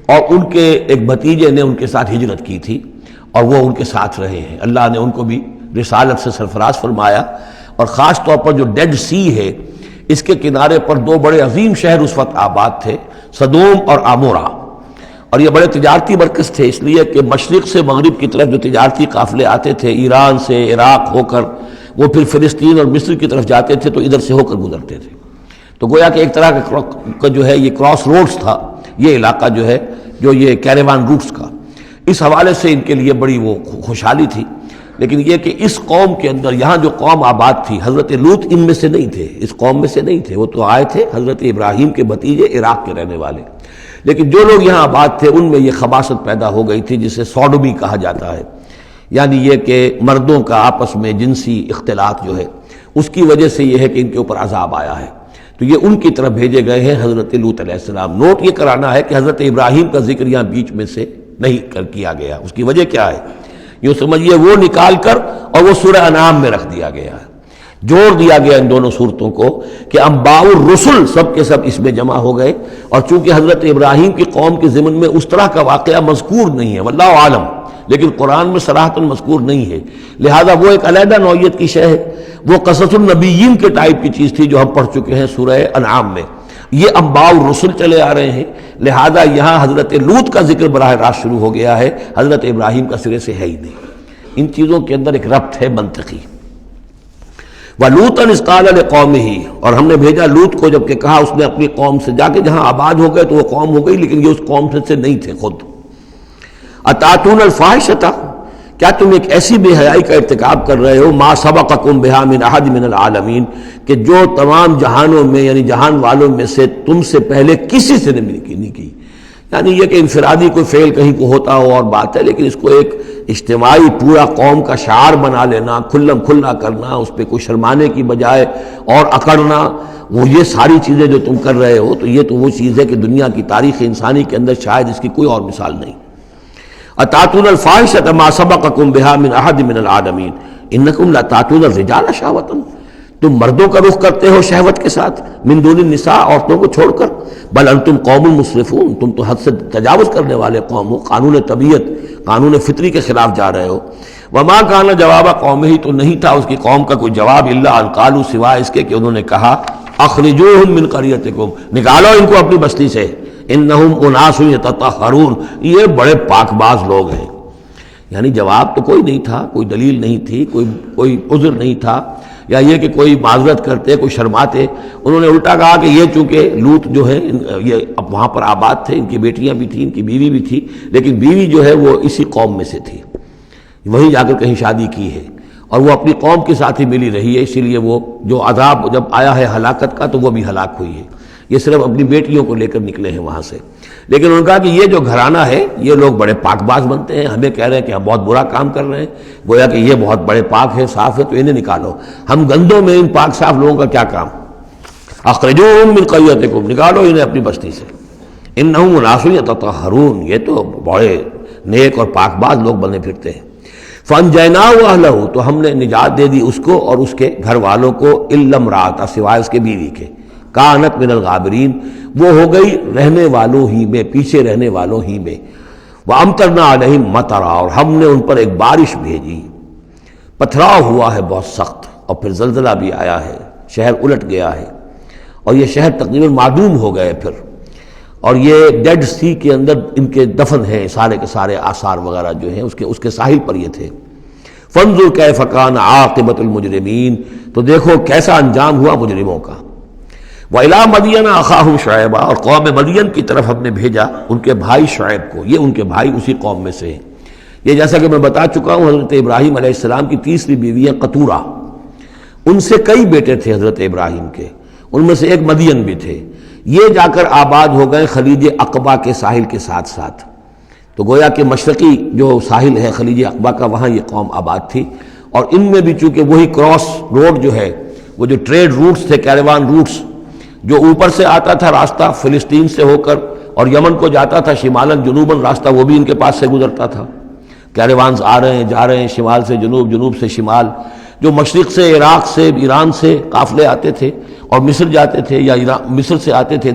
Speaker 2: اور ان کے ایک بھتیجے نے ان کے ساتھ ہجرت کی تھی اور وہ ان کے ساتھ رہے ہیں. اللہ نے ان کو بھی رسالت سے سرفراز فرمایا. اور خاص طور پر جو ڈیڈ سی ہے اس کے کنارے پر 2 بڑے عظیم شہر اس وقت آباد تھے، سدوم اور عمورہ. اور یہ بڑے تجارتی مرکز تھے، اس لیے کہ مشرق سے مغرب کی طرف جو تجارتی قافلے آتے تھے ایران سے عراق ہو کر وہ پھر فلسطین اور مصر کی طرف جاتے تھے تو ادھر سے ہو کر گزرتے تھے. تو گویا کہ ایک طرح کا جو ہے یہ کراس روڈز تھا یہ علاقہ جو ہے، جو یہ کیریوان روٹس کا. اس حوالے سے ان کے لیے بڑی وہ خوشحالی تھی. لیکن یہ کہ اس قوم کے اندر یہاں جو قوم آباد تھی، حضرت لوط ان میں سے نہیں تھے، اس قوم میں سے نہیں تھے، وہ تو آئے تھے حضرت ابراہیم کے بھتیجے عراق کے رہنے والے. لیکن جو لوگ یہاں آباد تھے ان میں یہ خباثت پیدا ہو گئی تھی جسے سوڈومی کہا جاتا ہے، یعنی یہ کہ مردوں کا آپس میں جنسی اختلاط جو ہے اس کی وجہ سے یہ ہے کہ ان کے اوپر عذاب آیا ہے. تو یہ ان کی طرف بھیجے گئے ہیں حضرت لوط علیہ السلام. نوٹ یہ کرانا ہے کہ حضرت ابراہیم کا ذکر یہاں بیچ میں سے نہیں کیا گیا. اس کی وجہ کیا ہے؟ یوں سمجھیے وہ نکال کر اور وہ سورہ انعام میں رکھ دیا گیا ہے، جوڑ دیا گیا ان دونوں صورتوں کو کہ انباء الرسل سب کے سب اس میں جمع ہو گئے. اور چونکہ حضرت ابراہیم کی قوم کے ضمن میں اس طرح کا واقعہ مذکور نہیں ہے واللہ عالم، لیکن قرآن میں صراحتاً مذکور نہیں ہے، لہذا وہ ایک علیحدہ نوعیت کی شے ہے. وہ قصص النبیین کے ٹائپ کی چیز تھی جو ہم پڑھ چکے ہیں سورہ انعام میں. یہ انباء الرسل چلے آ رہے ہیں، لہذا یہاں حضرت لوط کا ذکر براہ راست شروع ہو گیا ہے، حضرت ابراہیم کا سرے سے ہے ہی نہیں. ان چیزوں کے اندر ایک ربط ہے منطقی. وَلُوطًا إِذْ قَالَ لِقَوْمِهِ، اور ہم نے بھیجا لوط کو جب کہ کہا اس نے اپنی قوم سے، جا کے جہاں آباد ہو گئے تو وہ قوم ہو گئی لیکن یہ اس قوم سے نہیں تھے خود. أَتَأْتُونَ الْفَاحِشَةَ، کیا تم ایک ایسی بے حیائی کا ارتکاب کر رہے ہو، ما سبقکم بہا من احد من العالمین، کہ جو تمام جہانوں میں یعنی جہان والوں میں سے تم سے پہلے کسی سے نہیں کی. یعنی یہ کہ انفرادی کوئی فعل کہیں کو ہوتا ہو اور بات ہے، لیکن اس کو ایک اجتماعی پورا قوم کا شعار بنا لینا، کھلم کھلا کرنا، اس پہ کوئی شرمانے کی بجائے اور اکڑنا، وہ یہ ساری چیزیں جو تم کر رہے ہو تو یہ تو وہ چیز ہے کہ دنیا کی تاریخ انسانی کے اندر شاید اس کی کوئی اور مثال نہیں. اتاتون الفاحشۃ ما سبقکم بہا من احد من العالمین انکم لتاتون الرجال شہوۃ، تم مردوں کا رخ کرتے ہو شہوت کے ساتھ، من دون النساء، عورتوں کو چھوڑ کر. بل انتم قوم مسرفون، تم تو حد سے تجاوز کرنے والے قوم ہو، قانون طبیعت قانون فطری کے خلاف جا رہے ہو. وما کان جواب قومہ، تو نہیں تھا اس کی قوم کا کوئی جواب، الا ان قالوا، سوائے اس کے کہ انہوں نے کہا اخرجوہم من قریتکم، نکالو ان کو اپنی بستی سے، انہم اناس یتطہرون، یہ بڑے پاک باز لوگ ہیں. یعنی جواب تو کوئی نہیں تھا، کوئی دلیل نہیں تھی، کوئی عذر نہیں تھا، یا یہ کہ کوئی معذرت کرتے، کوئی شرماتے. انہوں نے الٹا کہا کہ یہ چونکہ لوط جو ہے یہ اب وہاں پر آباد تھے، ان کی بیٹیاں بھی تھیں، ان کی بیوی بھی تھی، لیکن بیوی جو ہے وہ اسی قوم میں سے تھی، وہیں جا کر کہیں شادی کی ہے. اور وہ اپنی قوم کے ساتھ ہی ملی رہی ہے، اسی لیے وہ جو عذاب جب آیا ہے ہلاکت کا تو وہ بھی ہلاک ہوئی ہے۔ یہ صرف اپنی بیٹیوں کو لے کر نکلے ہیں وہاں سے، لیکن انہوں نے کہا کہ یہ جو گھرانہ ہے یہ لوگ بڑے پاک باز بنتے ہیں، ہمیں کہہ رہے ہیں کہ ہم بہت برا کام کر رہے ہیں، گویا کہ یہ بہت بڑے پاک ہے، صاف ہے، تو انہیں نکالو۔ ہم گندوں میں ان پاک صاف لوگوں کا کیا کام؟ اخرجوہم من قریتکم، نکالو انہیں اپنی بستی سے، انہم اناس یتطہرون، یہ تو بڑے نیک اور پاک باز لوگ بنے پھرتے ہیں۔ فانجیناہ واہلہ، تو ہم نے نجات دے دی اس کو اور اس کے گھر والوں کو، الا امرأتہ، سوائے اس کے بیوی کے، کانت من الغابرین، وہ ہو گئی رہنے والوں ہی میں، پیچھے رہنے والوں ہی میں۔ وامطرنا علیہم مطرا، اور ہم نے ان پر ایک بارش بھیجی، پتھراؤ ہوا ہے بہت سخت، اور پھر زلزلہ بھی آیا ہے، شہر الٹ گیا ہے، اور یہ شہر تقریباً معدوم ہو گئے پھر، اور یہ ڈیڈ سی کے اندر ان کے دفن ہیں، سارے کے سارے آثار وغیرہ جو ہیں اس کے ساحل پر یہ تھے۔ فانظر کیف کان عاقبۃ المجرمین، تو دیکھو کیسا انجام ہوا مجرموں کا۔ وَإِلَىٰ مَدْيَنَ أَخَاهُمْ شُعَيْبًا، اور قوم مدین کی طرف ہم نے بھیجا ان کے بھائی شعیب کو، یہ ان کے بھائی اسی قوم میں سے ہیں۔ یہ جیسا کہ میں بتا چکا ہوں، حضرت ابراہیم علیہ السلام کی تیسری بیوی ہے قطورہ، ان سے کئی بیٹے تھے حضرت ابراہیم کے، ان میں سے ایک مدین بھی تھے۔ یہ جا کر آباد ہو گئے خلیج عقبہ کے ساحل کے ساتھ ساتھ، تو گویا کہ مشرقی جو ساحل ہے خلیج عقبہ کا، وہاں یہ قوم آباد تھی، اور ان میں بھی چونکہ وہی کراس روڈ جو ہے، وہ جو ٹریڈ روٹس تھے، کیروان روٹس، جو اوپر سے آتا تھا راستہ فلسطین سے ہو کر اور یمن کو جاتا تھا شمالاً جنوباً راستہ، وہ بھی ان کے پاس سے گزرتا تھا۔ کیروانز آ رہے ہیں جا رہے ہیں، شمال سے جنوب، جنوب سے شمال، جو مشرق سے عراق سے ایران سے قافلے آتے تھے اور مصر جاتے تھے، یا مصر سے آتے تھے،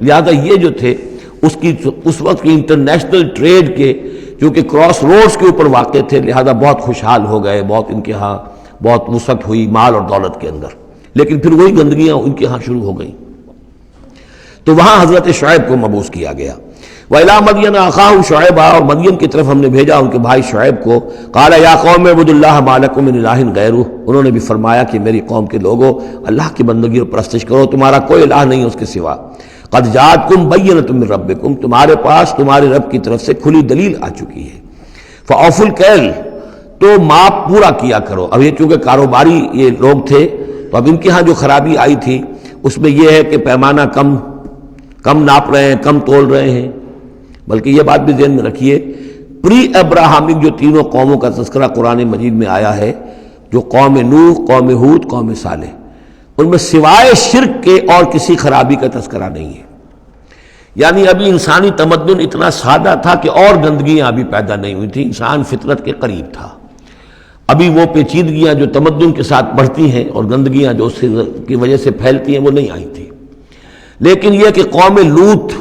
Speaker 2: لہذا یہ جو تھے اس وقت کی انٹرنیشنل ٹریڈ کے چونکہ کراس روڈز کے اوپر واقع تھے، لہذا بہت خوشحال ہو گئے، بہت ان کے ہاں بہت وسعت ہوئی مال اور دولت کے اندر، لیکن پھر وہی گندگیاں ان کے ہاں شروع ہو گئیں، تو وہاں حضرت شعیب کو مبعوث کیا گیا۔ وَإِلَىٰ مَدْيَنَ أَخَاهُمْ شُعَيْبًا، اور مدین کی طرف ہم نے بھیجا ان کے بھائی شعیب کو۔ قَالَ يَا قَوْمِ اعْبُدُوا اللَّهَ مَا لَكُم مِّنْ إِلَٰهٍ غَيْرُهُ، انہوں نے بھی فرمایا کہ میری قوم کے لوگوں، اللہ کی بندگی اور پرستش کرو، تمہارا کوئی الہ نہیں اس کے سوا۔ قَدْ جَاءَتْكُم بَيِّنَةٌ مِّن رَّبِّكُم، تمہارے پاس تمہارے رب کی طرف سے کھلی دلیل آ چکی ہے۔ فَأَوْفُوا الْكَيْلَ، تو ماپ پورا کیا کرو۔ اب یہ چونکہ کاروباری یہ لوگ تھے، تو اب ان کے ہاں جو خرابی آئی تھی اس میں یہ ہے کہ پیمانہ کم ناپ رہے ہیں، کم تول رہے ہیں، بلکہ یہ بات بھی ذہن میں رکھیے، پری ابراہمک جو تینوں قوموں کا تذکرہ قرآن مجید میں آیا ہے، جو قوم نوح، قوم ہود، قوم صالح، ان میں سوائے شرک کے اور کسی خرابی کا تذکرہ نہیں ہے۔ یعنی ابھی انسانی تمدن اتنا سادہ تھا کہ اور گندگیاں ابھی پیدا نہیں ہوئی تھیں، انسان فطرت کے قریب تھا، ابھی وہ پیچیدگیاں جو تمدن کے ساتھ بڑھتی ہیں اور گندگیاں جو اس کی وجہ سے پھیلتی ہیں وہ نہیں آئی تھی۔ لیکن یہ کہ قوم لوط،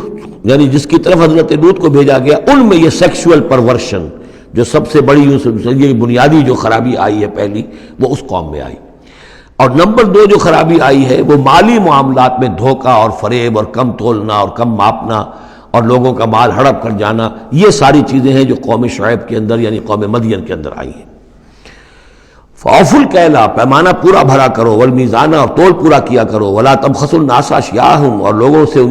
Speaker 2: یعنی جس کی طرف حضرت لوط کو بھیجا گیا، ان میں یہ سیکشول پرورشن جو سب سے بڑی یہ بنیادی جو خرابی آئی ہے پہلی، وہ اس قوم میں آئی۔ اور نمبر 2 جو خرابی آئی ہے وہ مالی معاملات میں دھوکہ اور فریب اور کم تولنا اور کم ماپنا اور لوگوں کا مال ہڑپ کر جانا، یہ ساری چیزیں ہیں جو قوم شعیب کے اندر یعنی قوم مدین کے اندر آئی ہیں۔ فَأَوْفُوا الْكَيْلَ، پیمانہ پورا بھرا کرو، وَالْمِيزَانَ، اور تول پورا کیا کرو، وَلَا تَبْخَسُوا النَّاسَ أَشْيَاءَهُمْ، اور لوگوں سے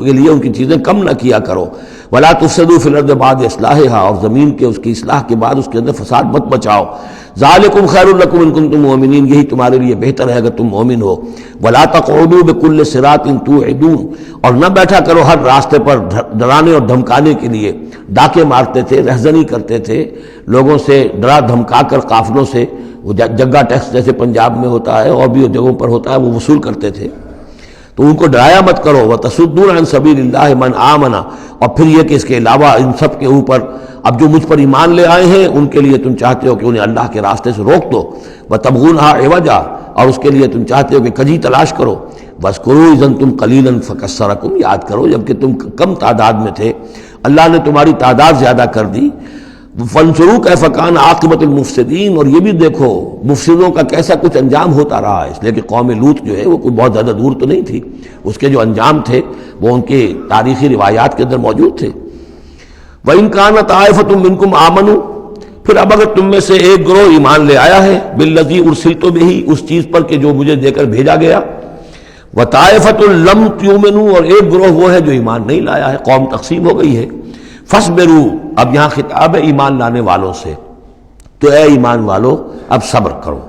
Speaker 2: کے لیے ان کی چیزیں کم نہ کیا کرو، وَلَا تُفْسِدُوا فِي الْأَرْضِ بَعْدَ إِصْلَاحِهَا، اور زمین کے اس کی اصلاح کے بعد اس کے اندر فساد مت بچاؤ، ذَلِكُمْ خَيْرٌ لَكُمْ إِن كُنتُم مُؤْمِنِينَ، یہی تمہارے لیے بہتر ہے اگر تم مومن ہو۔ وَلَا تَقْعُدُوا بِكُلِّ صِرَاطٍ تُوعِدُونَ، اور نہ بیٹھا کرو ہر راستے پر ڈرانے اور دھمکانے کے لیے، ڈاکے مارتے تھے، رہزنی کرتے تھے، لوگوں سے ڈرا دھمکا کر قافلوں سے، وہ جگہ ٹیکس جیسے پنجاب میں ہوتا ہے اور بھی جگہوں پر ہوتا ہے وہ وصول کرتے تھے، تو ان کو ڈرایا مت کرو۔ وَتَصُدُّونَ عَن سَبِيلِ اللَّهِ مَنْ آمَنَ، اور پھر یہ کہ اس کے علاوہ ان سب کے اوپر اب جو مجھ پر ایمان لے آئے ہیں ان کے لیے تم چاہتے ہو کہ انہیں اللہ کے راستے سے روک دو، وَتَبْغُونَهَا عِوَجًا، اور اس کے لیے تم چاہتے ہو کہ کجی تلاش کرو، وَاذْكُرُوا إِذْ أَنْتُمْ قَلِيلًا فَكَثَّرَكُمْ، یاد کرو جبکہ تم کم تعداد میں تھے اللہ نے تمہاری تعداد زیادہ کر دی۔ فَانظُرُوا كَيْفَ كَانَ عَاقِبَةُ الْمُفْسِدِينَ، اور یہ بھی دیکھو مفسدوں کا کیسا کچھ انجام ہوتا رہا ہے، اس لیے کہ قوم لوط جو ہے وہ کوئی بہت زیادہ دور تو نہیں تھی، اس کے جو انجام تھے وہ ان کے تاریخی روایات کے اندر موجود تھے۔ وَإِنْ كَانَتْ طَائِفَةٌ مِّنكُمْ آمَنُوا، پھر اب اگر تم میں سے ایک گروہ ایمان لے آیا ہے، بِالَّذِي أُرْسِلْتُ بِهِ، اس چیز پر کہ جو مجھے دے کر بھیجا گیا، وَطَائِفَةٌ لَمْ تُؤْمِنُوا، اور ایک گروہ وہ ہے جو ایمان نہیں لایا ہے، قوم تقسیم ہو گئی ہے۔ فَاصْبِرُوا، اب یہاں خطاب ہے ایمان لانے والوں سے، تو اے ایمان والو اب صبر کرو،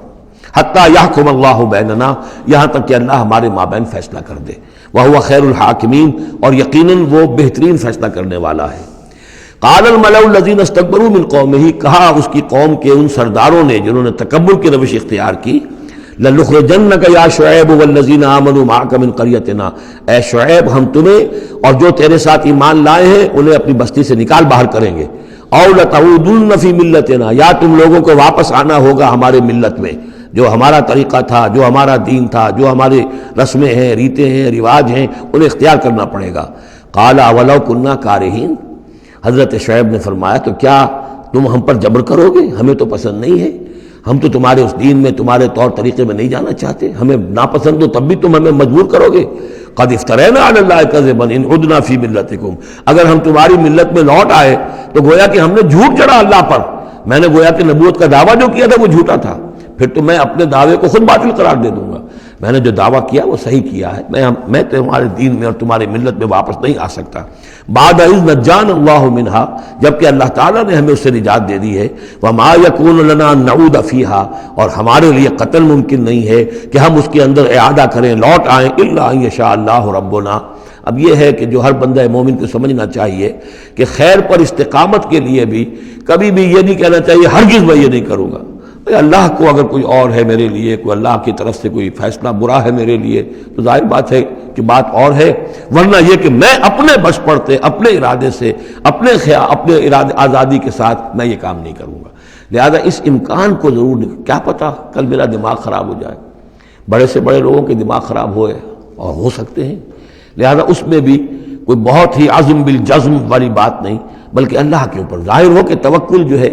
Speaker 2: حتیٰ یحکم اللہ بیننا، یہاں تک کہ اللہ ہمارے مابین فیصلہ کر دے، وہو خیر الحاکمین، اور یقیناً وہ بہترین فیصلہ کرنے والا ہے۔ قال الملأ الذین استکبروا من قومہ، کہا اس کی قوم کے ان سرداروں نے جنہوں نے تکبر کی روش اختیار کی، لَنُخْرِجَنَّكَ يَا شُعَيْبُ وَالَّذِينَ آمَنُوا مَعَكَ مِنْ قَرْيَتِنَا، اے شعیب ہم تمہیں اور جو تیرے ساتھ ایمان لائے ہیں انہیں اپنی بستی سے نکال باہر کریں گے، اَوْ لَتَعُودُنَّ فِي مِلَّتِنَا، یا تم لوگوں کو واپس آنا ہوگا ہمارے ملت میں، جو ہمارا طریقہ تھا، جو ہمارا دین تھا، جو ہمارے رسمیں ہیں، ریتیں ہیں، رواج ہیں، انہیں اختیار کرنا پڑے گا۔ قَالَ أَوَلَوْ كُنَّا كَارِهِينَ، حضرت شعیب نے فرمایا تو کیا تم ہم پر جبر کرو گے؟ ہمیں تو پسند نہیں ہے، ہم تو تمہارے اس دین میں، تمہارے طور طریقے میں نہیں جانا چاہتے، ہمیں ناپسند ہو تب بھی تم ہمیں مجبور کرو گے۔ قد افترینا علی اللہ کذبا ان عدنا فی ملتکم، اگر ہم تمہاری ملت میں لوٹ آئے تو گویا کہ ہم نے جھوٹ چڑھا اللہ پر، میں نے گویا کہ نبوت کا دعویٰ جو کیا تھا وہ جھوٹا تھا، پھر تو میں اپنے دعوے کو خود باطل قرار دے دوں گا، میں نے جو دعویٰ کیا وہ صحیح کیا ہے، میں تمہارے دین میں اور تمہاری ملت میں واپس نہیں آ سکتا۔ بعد اذ نجانا اللہ منہا، جبکہ اللہ تعالیٰ نے ہمیں اس سے نجات دے دی ہے، وما یکون لنا ان نعود فیہا، اور ہمارے لیے قتل ممکن نہیں ہے کہ ہم اس کے اندر اعادہ کریں، لوٹ آئیں، الا ان یشاء اللہ ربنا۔ اب یہ ہے کہ جو ہر بندہ مومن کو سمجھنا چاہیے کہ خیر پر استقامت کے لیے بھی کبھی بھی یہ نہیں کہنا چاہیے ہرگز میں یہ نہیں کروں گا، اللہ کو اگر کوئی اور ہے میرے لیے، کوئی اللہ کی طرف سے کوئی فیصلہ برا ہے میرے لیے تو ظاہر بات ہے کہ بات اور ہے، ورنہ یہ کہ میں اپنے بس پڑتے، اپنے ارادے سے، اپنے ارادے آزادی کے ساتھ میں یہ کام نہیں کروں گا۔ لہذا اس امکان کو ضرور، کیا پتہ کل میرا دماغ خراب ہو جائے، بڑے سے بڑے لوگوں کے دماغ خراب ہوئے اور ہو سکتے ہیں، لہذا اس میں بھی کوئی بہت ہی عزم بالجزم والی بات نہیں، بلکہ اللہ کے اوپر ظاہر ہو کہ توکل جو ہے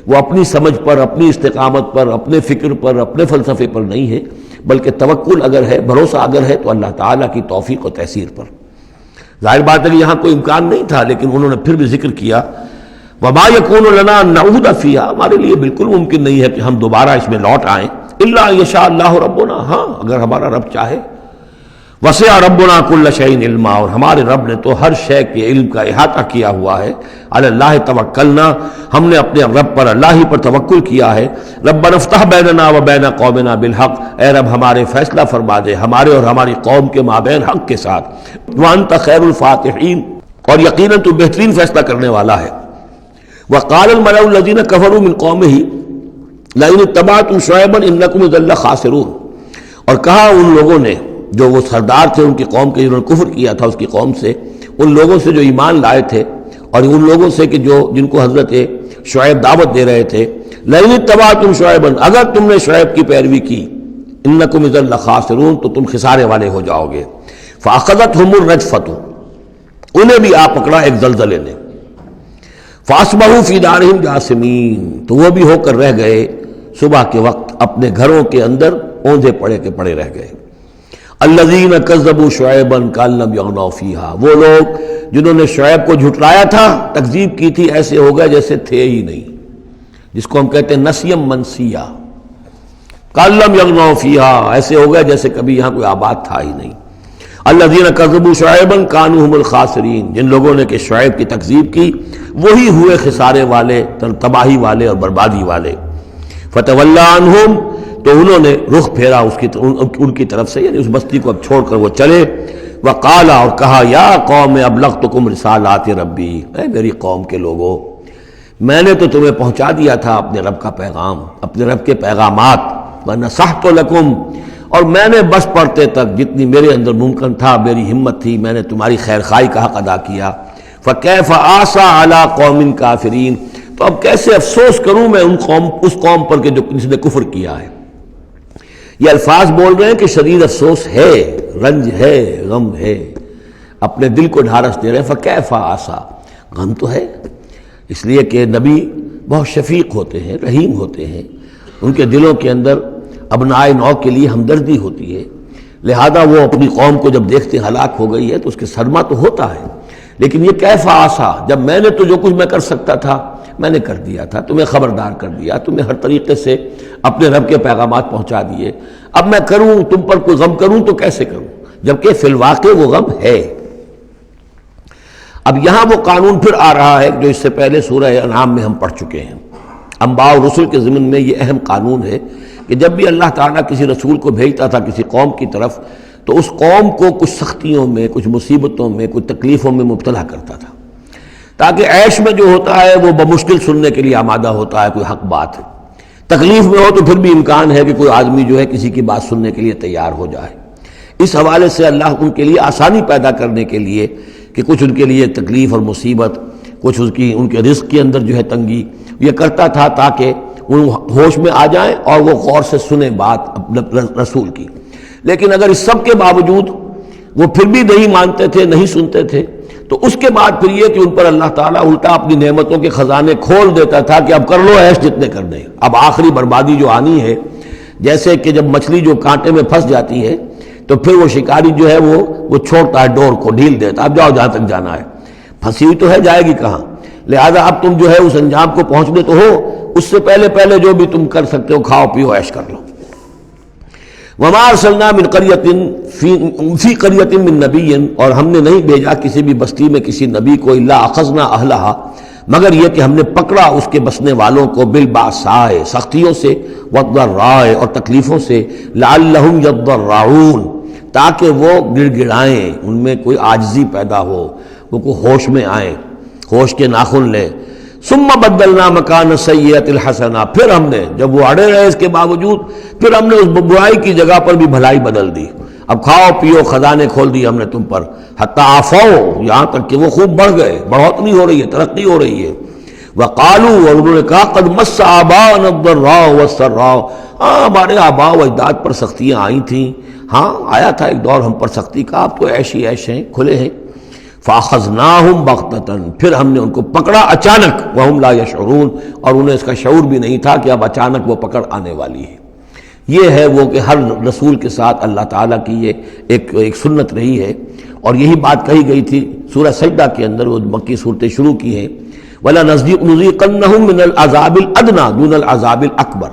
Speaker 2: وہ اپنی سمجھ پر، اپنی استقامت پر، اپنے فکر پر، اپنے فلسفے پر نہیں ہے، بلکہ توکل اگر ہے، بھروسہ اگر ہے تو اللہ تعالیٰ کی توفیق و تیسیر پر۔ ظاہر بات ہے کہ یہاں کوئی امکان نہیں تھا، لیکن انہوں نے پھر بھی ذکر کیا وما یکون لنا ان نعود فیہا، ہمارے لیے بالکل ممکن نہیں ہے کہ ہم دوبارہ اس میں لوٹ آئیں، الا ان یشاء اللہ ربنا، ہاں اگر ہمارا رب چاہے۔ وسع ربنا کل شیء علما، اور ہمارے رب نے تو ہر شے کے علم کا احاطہ کیا ہوا ہے۔ علی اللہ توکلنا، ہم نے اپنے رب پر، اللہ ہی پر توکل کیا ہے۔ ربنا افتح بیننا و بین قومنا بالحق، اے رب ہمارے فیصلہ فرما دے ہمارے اور ہماری قوم کے مابین حق کے ساتھ۔ وانت خیر الفاتحین، اور یقیناً تو بہترین فیصلہ کرنے والا ہے۔ وقال الملأ الذین کفروا من قومہ لئن اتبعتم شعیبا انکم اذا لخاسرون، اور کہا ان لوگوں نے جو وہ سردار تھے ان کی قوم کے، جنہوں نے کفر کیا تھا اس کی قوم سے، ان لوگوں سے جو ایمان لائے تھے، اور ان لوگوں سے کہ جن کو حضرت شعیب دعوت دے رہے تھے، لئن اتبعتم شعیبا، اگر تم نے شعیب کی پیروی کی، انکم اذا لخاسرون، تو تم خسارے والے ہو جاؤ گے۔ فاخذتهم الرجفۃ، انہیں بھی آ پکڑا ایک زلزلے نے، فاصبحوا فی دارہم جاثمین، تو وہ بھی ہو کر رہ گئے صبح کے وقت اپنے گھروں کے اندر اوندھے پڑے کے پڑے رہ گئے۔ الذین کذبوا شعیبا کأن لم یغنوا فیہا، وہ لوگ جنہوں نے شعیب کو جھٹلایا تھا، تکذیب کی تھی، ایسے ہو گئے جیسے تھے ہی نہیں، جس کو ہم کہتے ہیں نسیم منسیہ، کأن لم یغنوا فیہا، ایسے ہو گئے جیسے کبھی یہاں کوئی آباد تھا ہی نہیں۔ الذین کذبوا شعیبا کانوا هم الخاسرین، جن لوگوں نے کہ شعیب کی تکذیب کی وہی ہوئے خسارے والے، تباہی والے اور بربادی والے۔ فتولی عنہم، تو انہوں نے رخ پھیرا ان کی طرف سے، یعنی اس بستی کو اب چھوڑ کر وہ چلے۔ وقال، اور کہا، یا قوم ابلغتکم رسالات ربی، اے میری قوم کے لوگوں، میں نے تو تمہیں پہنچا دیا تھا اپنے رب کا پیغام، اپنے رب کے پیغامات، ونصحت لکم، اور میں نے بس پڑھتے تک جتنی میرے اندر ممکن تھا، میری ہمت تھی، میں نے تمہاری خیر خواہی کا حق ادا کیا۔ فکیف آسیٰ علی قوم کافرین، تو اب کیسے افسوس کروں میں اس قوم پر کہ جس نے کفر کیا ہے۔ یہ الفاظ بول رہے ہیں کہ شدید افسوس ہے، رنج ہے، غم ہے، اپنے دل کو ڈھارس دے رہے ہیں۔ فکیف آسیٰ، غم تو ہے، اس لیے کہ نبی بہت شفیق ہوتے ہیں، رحیم ہوتے ہیں، ان کے دلوں کے اندر ابنائے نو کے لیے ہمدردی ہوتی ہے، لہذا وہ اپنی قوم کو جب دیکھتے ہلاک ہو گئی ہے تو اس کے صدمہ تو ہوتا ہے، لیکن یہ کیف آسیٰ، جب میں نے تو جو کچھ میں کر سکتا تھا میں نے کر دیا تھا، تمہیں خبردار کر دیا، تمہیں ہر طریقے سے اپنے رب کے پیغامات پہنچا دیے، اب میں کروں تم پر کوئی غم کروں تو کیسے کروں، جبکہ فی الواقع وہ غم ہے۔ اب یہاں وہ قانون پھر آ رہا ہے جو اس سے پہلے سورہ انعام میں ہم پڑھ چکے ہیں۔ انبیاء و رسل کے ضمن میں یہ اہم قانون ہے کہ جب بھی اللہ تعالیٰ کسی رسول کو بھیجتا تھا کسی قوم کی طرف تو اس قوم کو کچھ سختیوں میں، کچھ مصیبتوں میں، کچھ تکلیفوں میں مبتلا کرتا تھا، تاکہ عیش میں جو ہوتا ہے وہ بمشکل سننے کے لیے آمادہ ہوتا ہے کوئی حق بات ہے، تکلیف میں ہو تو پھر بھی امکان ہے کہ کوئی آدمی جو ہے کسی کی بات سننے کے لیے تیار ہو جائے۔ اس حوالے سے اللہ ان کے لیے آسانی پیدا کرنے کے لیے کہ کچھ ان کے لیے تکلیف اور مصیبت، کچھ ان کے رزق کے اندر جو ہے تنگی، یہ کرتا تھا تاکہ وہ ہوش میں آ جائیں اور وہ غور سے سنیں بات رسول کی۔ لیکن اگر اس سب کے باوجود وہ پھر بھی نہیں مانتے تھے، نہیں سنتے تھے، تو اس کے بعد پھر یہ کہ ان پر اللہ تعالیٰ الٹا اپنی نعمتوں کے خزانے کھول دیتا تھا کہ اب کر لو عیش جتنے کرنے، اب آخری بربادی جو آنی ہے، جیسے کہ جب مچھلی جو کانٹے میں پھنس جاتی ہے تو پھر وہ شکاری جو ہے وہ چھوڑتا ہے ڈور کو، ڈھیل دیتا ہے، اب جاؤ جہاں تک جانا ہے، پھنسی ہوئی تو ہے، جائے گی کہاں، لہذا اب تم جو ہے اس انجام کو پہنچنے تو ہو، اس سے پہلے جو بھی تم کر سکتے ہو کھاؤ پیو عیش کر لو۔ وما ارسلنا من قریۃ فی قریۃ من نبی، اور ہم نے نہیں بھیجا کسی بھی بستی میں کسی نبی کو الا اخذنا اہلہا، مگر یہ کہ ہم نے پکڑا اس کے بسنے والوں کو بالباساء سختیوں سے، والضراء اور تکلیفوں سے، لعلہم یضرعون تاکہ وہ گڑ گڑائیں، ان میں کوئی عاجزی پیدا ہو، وہ کوئی ہوش میں آئیں، ہوش کے ناخن لیں۔ ثم بدلنا مکان السیئۃ الحسنہ، پھر ہم نے جب وہ اڑے رہے اس کے باوجود، پھر ہم نے اس برائی کی جگہ پر بھی بھلائی بدل دی، اب کھاؤ پیو خزانے کھول دیے ہم نے تم پر، حتی عفوا یہاں تک کہ وہ خوب بڑھ گئے، بڑھوتری ہو رہی ہے، ترقی ہو رہی ہے۔ وقالوا اور انہوں نے کہا قد مس آباءنا الضراء والسراء، ہمارے آباء و اجداد پر سختیاں آئی تھیں، ہاں آیا تھا ایک دور ہم پر سختی کا، اب تو عیش ہی عیش ہیں، کھلے ہیں۔ فاخذناہم بغتۃ، پھر ہم نے ان کو پکڑا اچانک، وہم لا یشعرون اور انہیں اس کا شعور بھی نہیں تھا کہ اب اچانک وہ پکڑ آنے والی ہے۔ یہ ہے وہ کہ ہر رسول کے ساتھ اللہ تعالیٰ کی یہ ایک سنت رہی ہے، اور یہی بات کہی گئی تھی سورہ سجدہ کے اندر، وہ مکی صورتیں شروع کی ہیں، وَلَنُذِيقَنَّهُم مِّنَ الْعَذَابِ الْأَدْنَىٰ دُونَ الْعَذَابِ الْأَكْبَرِ،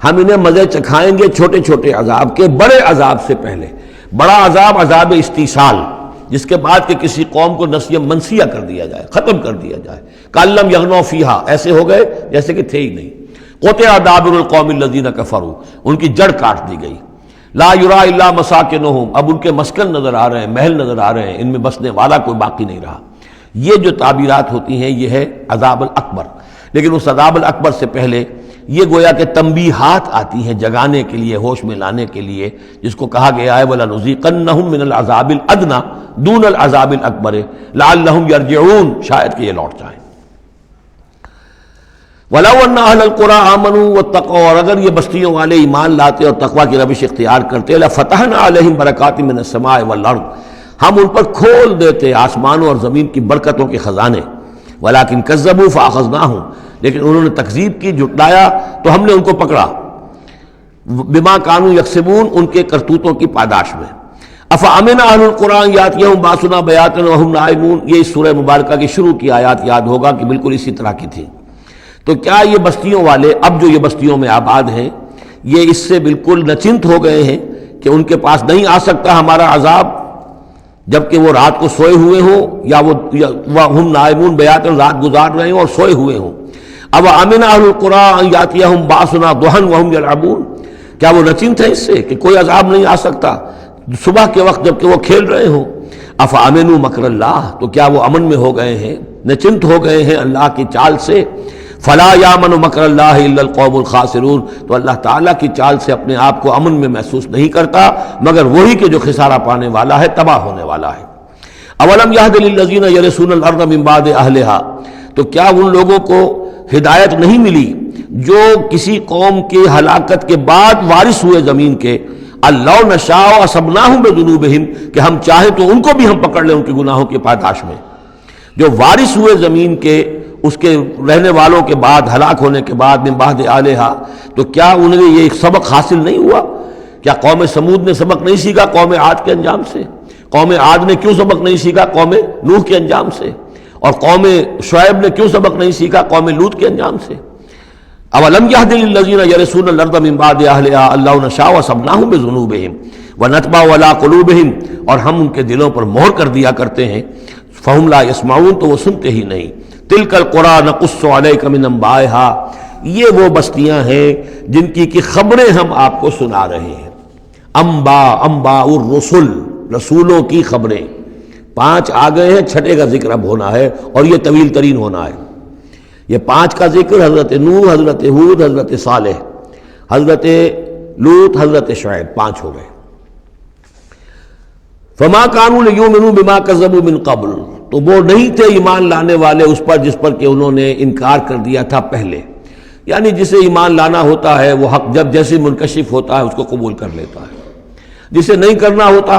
Speaker 2: ہم انہیں مزے چکھائیں گے چھوٹے چھوٹے عذاب کے بڑے عذاب سے پہلے۔ بڑا عذاب عذاب استیصال، جس کے بعد کہ کسی قوم کو نسیہ منسیہ کر دیا جائے، ختم کر دیا جائے، کَأَلَّمْ يَغْنَوْا فِيهَا، ایسے ہو گئے جیسے کہ تھے ہی نہیں۔ قُطِعَ دَابِرُ الْقَوْمِ الَّذِينَ كَفَرُوا، ان کی جڑ کاٹ دی گئی۔ لا یُرَىٰ إِلَّا مَسَاكِنُهُمْ، اب ان کے مسکن نظر آ رہے ہیں، محل نظر آ رہے ہیں، ان میں بسنے والا کوئی باقی نہیں رہا۔ یہ جو تعبیرات ہوتی ہیں یہ ہے عذاب الاکبر، لیکن اس عذاب الاکبر سے پہلے یہ گویا کہ تنبیہات آتی ہیں جگانے کے لیے، ہوش میں لانے کے لیے، جس کو کہا گیا ہے وَلَنُذِيقَنَّهُم مِّنَ الْعَذَابِ الْأَدْنَىٰ دُونَ الْعَذَابِ الْأَكْبَرِ لَعَلَّهُمْ يَرْجِعُونَ، شاید کہ یہ لوٹ جائیں۔ وَلَوْ أَنَّ أَهْلَ الْقُرَىٰ آمَنُوا وَاتَّقَوْا، اور اگر یہ بستیوں والے ایمان لاتے اور تقویٰ کی روش اختیار کرتے، لَفَتَحْنَا عَلَيْهِمْ بَرَكَاتٍ مِّنَ السَّمَاءِ وَالْأَرْضِ، ہم ان پر کھول دیتے آسمانوں اور زمین کی برکتوں کے خزانے۔ وَلَٰكِن كَذَّبُوا فَأَخَذْنَاهُمْ، لیکن انہوں نے تکذیب کی، جھٹلایا، تو ہم نے ان کو پکڑا، بِمَا كَانُوا يَكْسِبُونَ، ان کے کرتوتوں کی پاداش میں۔ أَفَأَمِنَ أَهْلُ الْقُرْآنِ أَن يَأْتِيَهُم بَأْسُنَا بَيَاتًا وَهُمْ نَائِمُونَ، یہ اس سورہ مبارکہ کی شروع کی آیات یاد ہوگا کہ بالکل اسی طرح کی تھی۔ تو کیا یہ بستیوں والے اب جو یہ بستیوں میں آباد ہیں یہ اس سے بالکل نچنت ہو گئے ہیں کہ ان کے پاس نہیں آ سکتا ہمارا عذاب، جبکہ وہ رات کو سوئے ہوئے ہوں، یا وہ ہم نائمون بیات رات گزار رہے ہوں اور سوئے ہوئے ہوں۔ اب امن اہل القریٰ ان یاتیہم باسنا ضحی وہم یلعبون، کیا وہ نچنت ہے اس سے کہ کوئی عذاب نہیں آ سکتا صبح کے وقت جبکہ وہ کھیل رہے ہوں؟ افامنوا مکر اللہ، تو کیا وہ امن میں ہو گئے ہیں، نچنت ہو گئے ہیں اللہ کی چال سے؟ فلا یامن مکر اللہ الا القوم الخاسرون، تو اللہ تعالیٰ کی چال سے اپنے آپ کو امن میں محسوس نہیں کرتا مگر وہی کہ جو خسارہ پانے والا ہے، تباہ ہونے والا ہے۔ اولم یہد للذین یرثون الارض من بعد اہلہا، تو کیا ان لوگوں کو ہدایت نہیں ملی جو کسی قوم کی ہلاکت کے بعد وارث ہوئے زمین کے؟ اللہ نشاء اصبناہم بذنوبہم، کہ ہم چاہیں تو ان کو بھی ہم پکڑ لیں ان کے گناہوں کی پاداش میں۔ جو وارث ہوئے زمین کے، اس کے رہنے والوں کے بعد، ہلاک ہونے کے بعد، من بعد اہلہا، تو کیا انہیں یہ ایک سبق حاصل نہیں ہوا؟ کیا قوم سمود نے سبق نہیں سیکھا قوم عاد کے انجام سے؟ قوم عاد نے کیوں سبق نہیں سیکھا قوم نوح کے انجام سے؟ اور قوم شعیب نے کیوں سبق نہیں سیکھا قوم لوط کے انجام سے؟ اولم یہد للذین یرثون الارض من بعد اہلہا اللہ نشاء اصبناہم بذنوبہم ونطبع علی قلوبہم، اور ہم ان کے دلوں پر مہر کر دیا کرتے ہیں، فہم لا یسمعون، تو وہ سنتے ہی نہیں۔ تلک القریٰ نقص علیک من انبائہا، یہ وہ بستیاں ہیں جن کی خبریں ہم آپ کو سنا رہے ہیں. انباء الرسل، رسولوں کی خبریں. 5 آ گئے ہیں، 6 کا ذکر اب ہونا ہے اور یہ طویل ترین ہونا ہے. یہ 5 کا ذکر حضرت نوح، حضرت ہود، حضرت صالح، حضرت لوط، حضرت شعیب، 5 ہو گئے. فما كانوا ليؤمنوا بما كذبوا من قبل، تو وہ نہیں تھے ایمان لانے والے اس پر جس پر کہ انہوں نے انکار کر دیا تھا پہلے. یعنی جسے ایمان لانا ہوتا ہے وہ حق جب جیسے منکشف ہوتا ہے اس کو قبول کر لیتا ہے. جسے نہیں کرنا ہوتا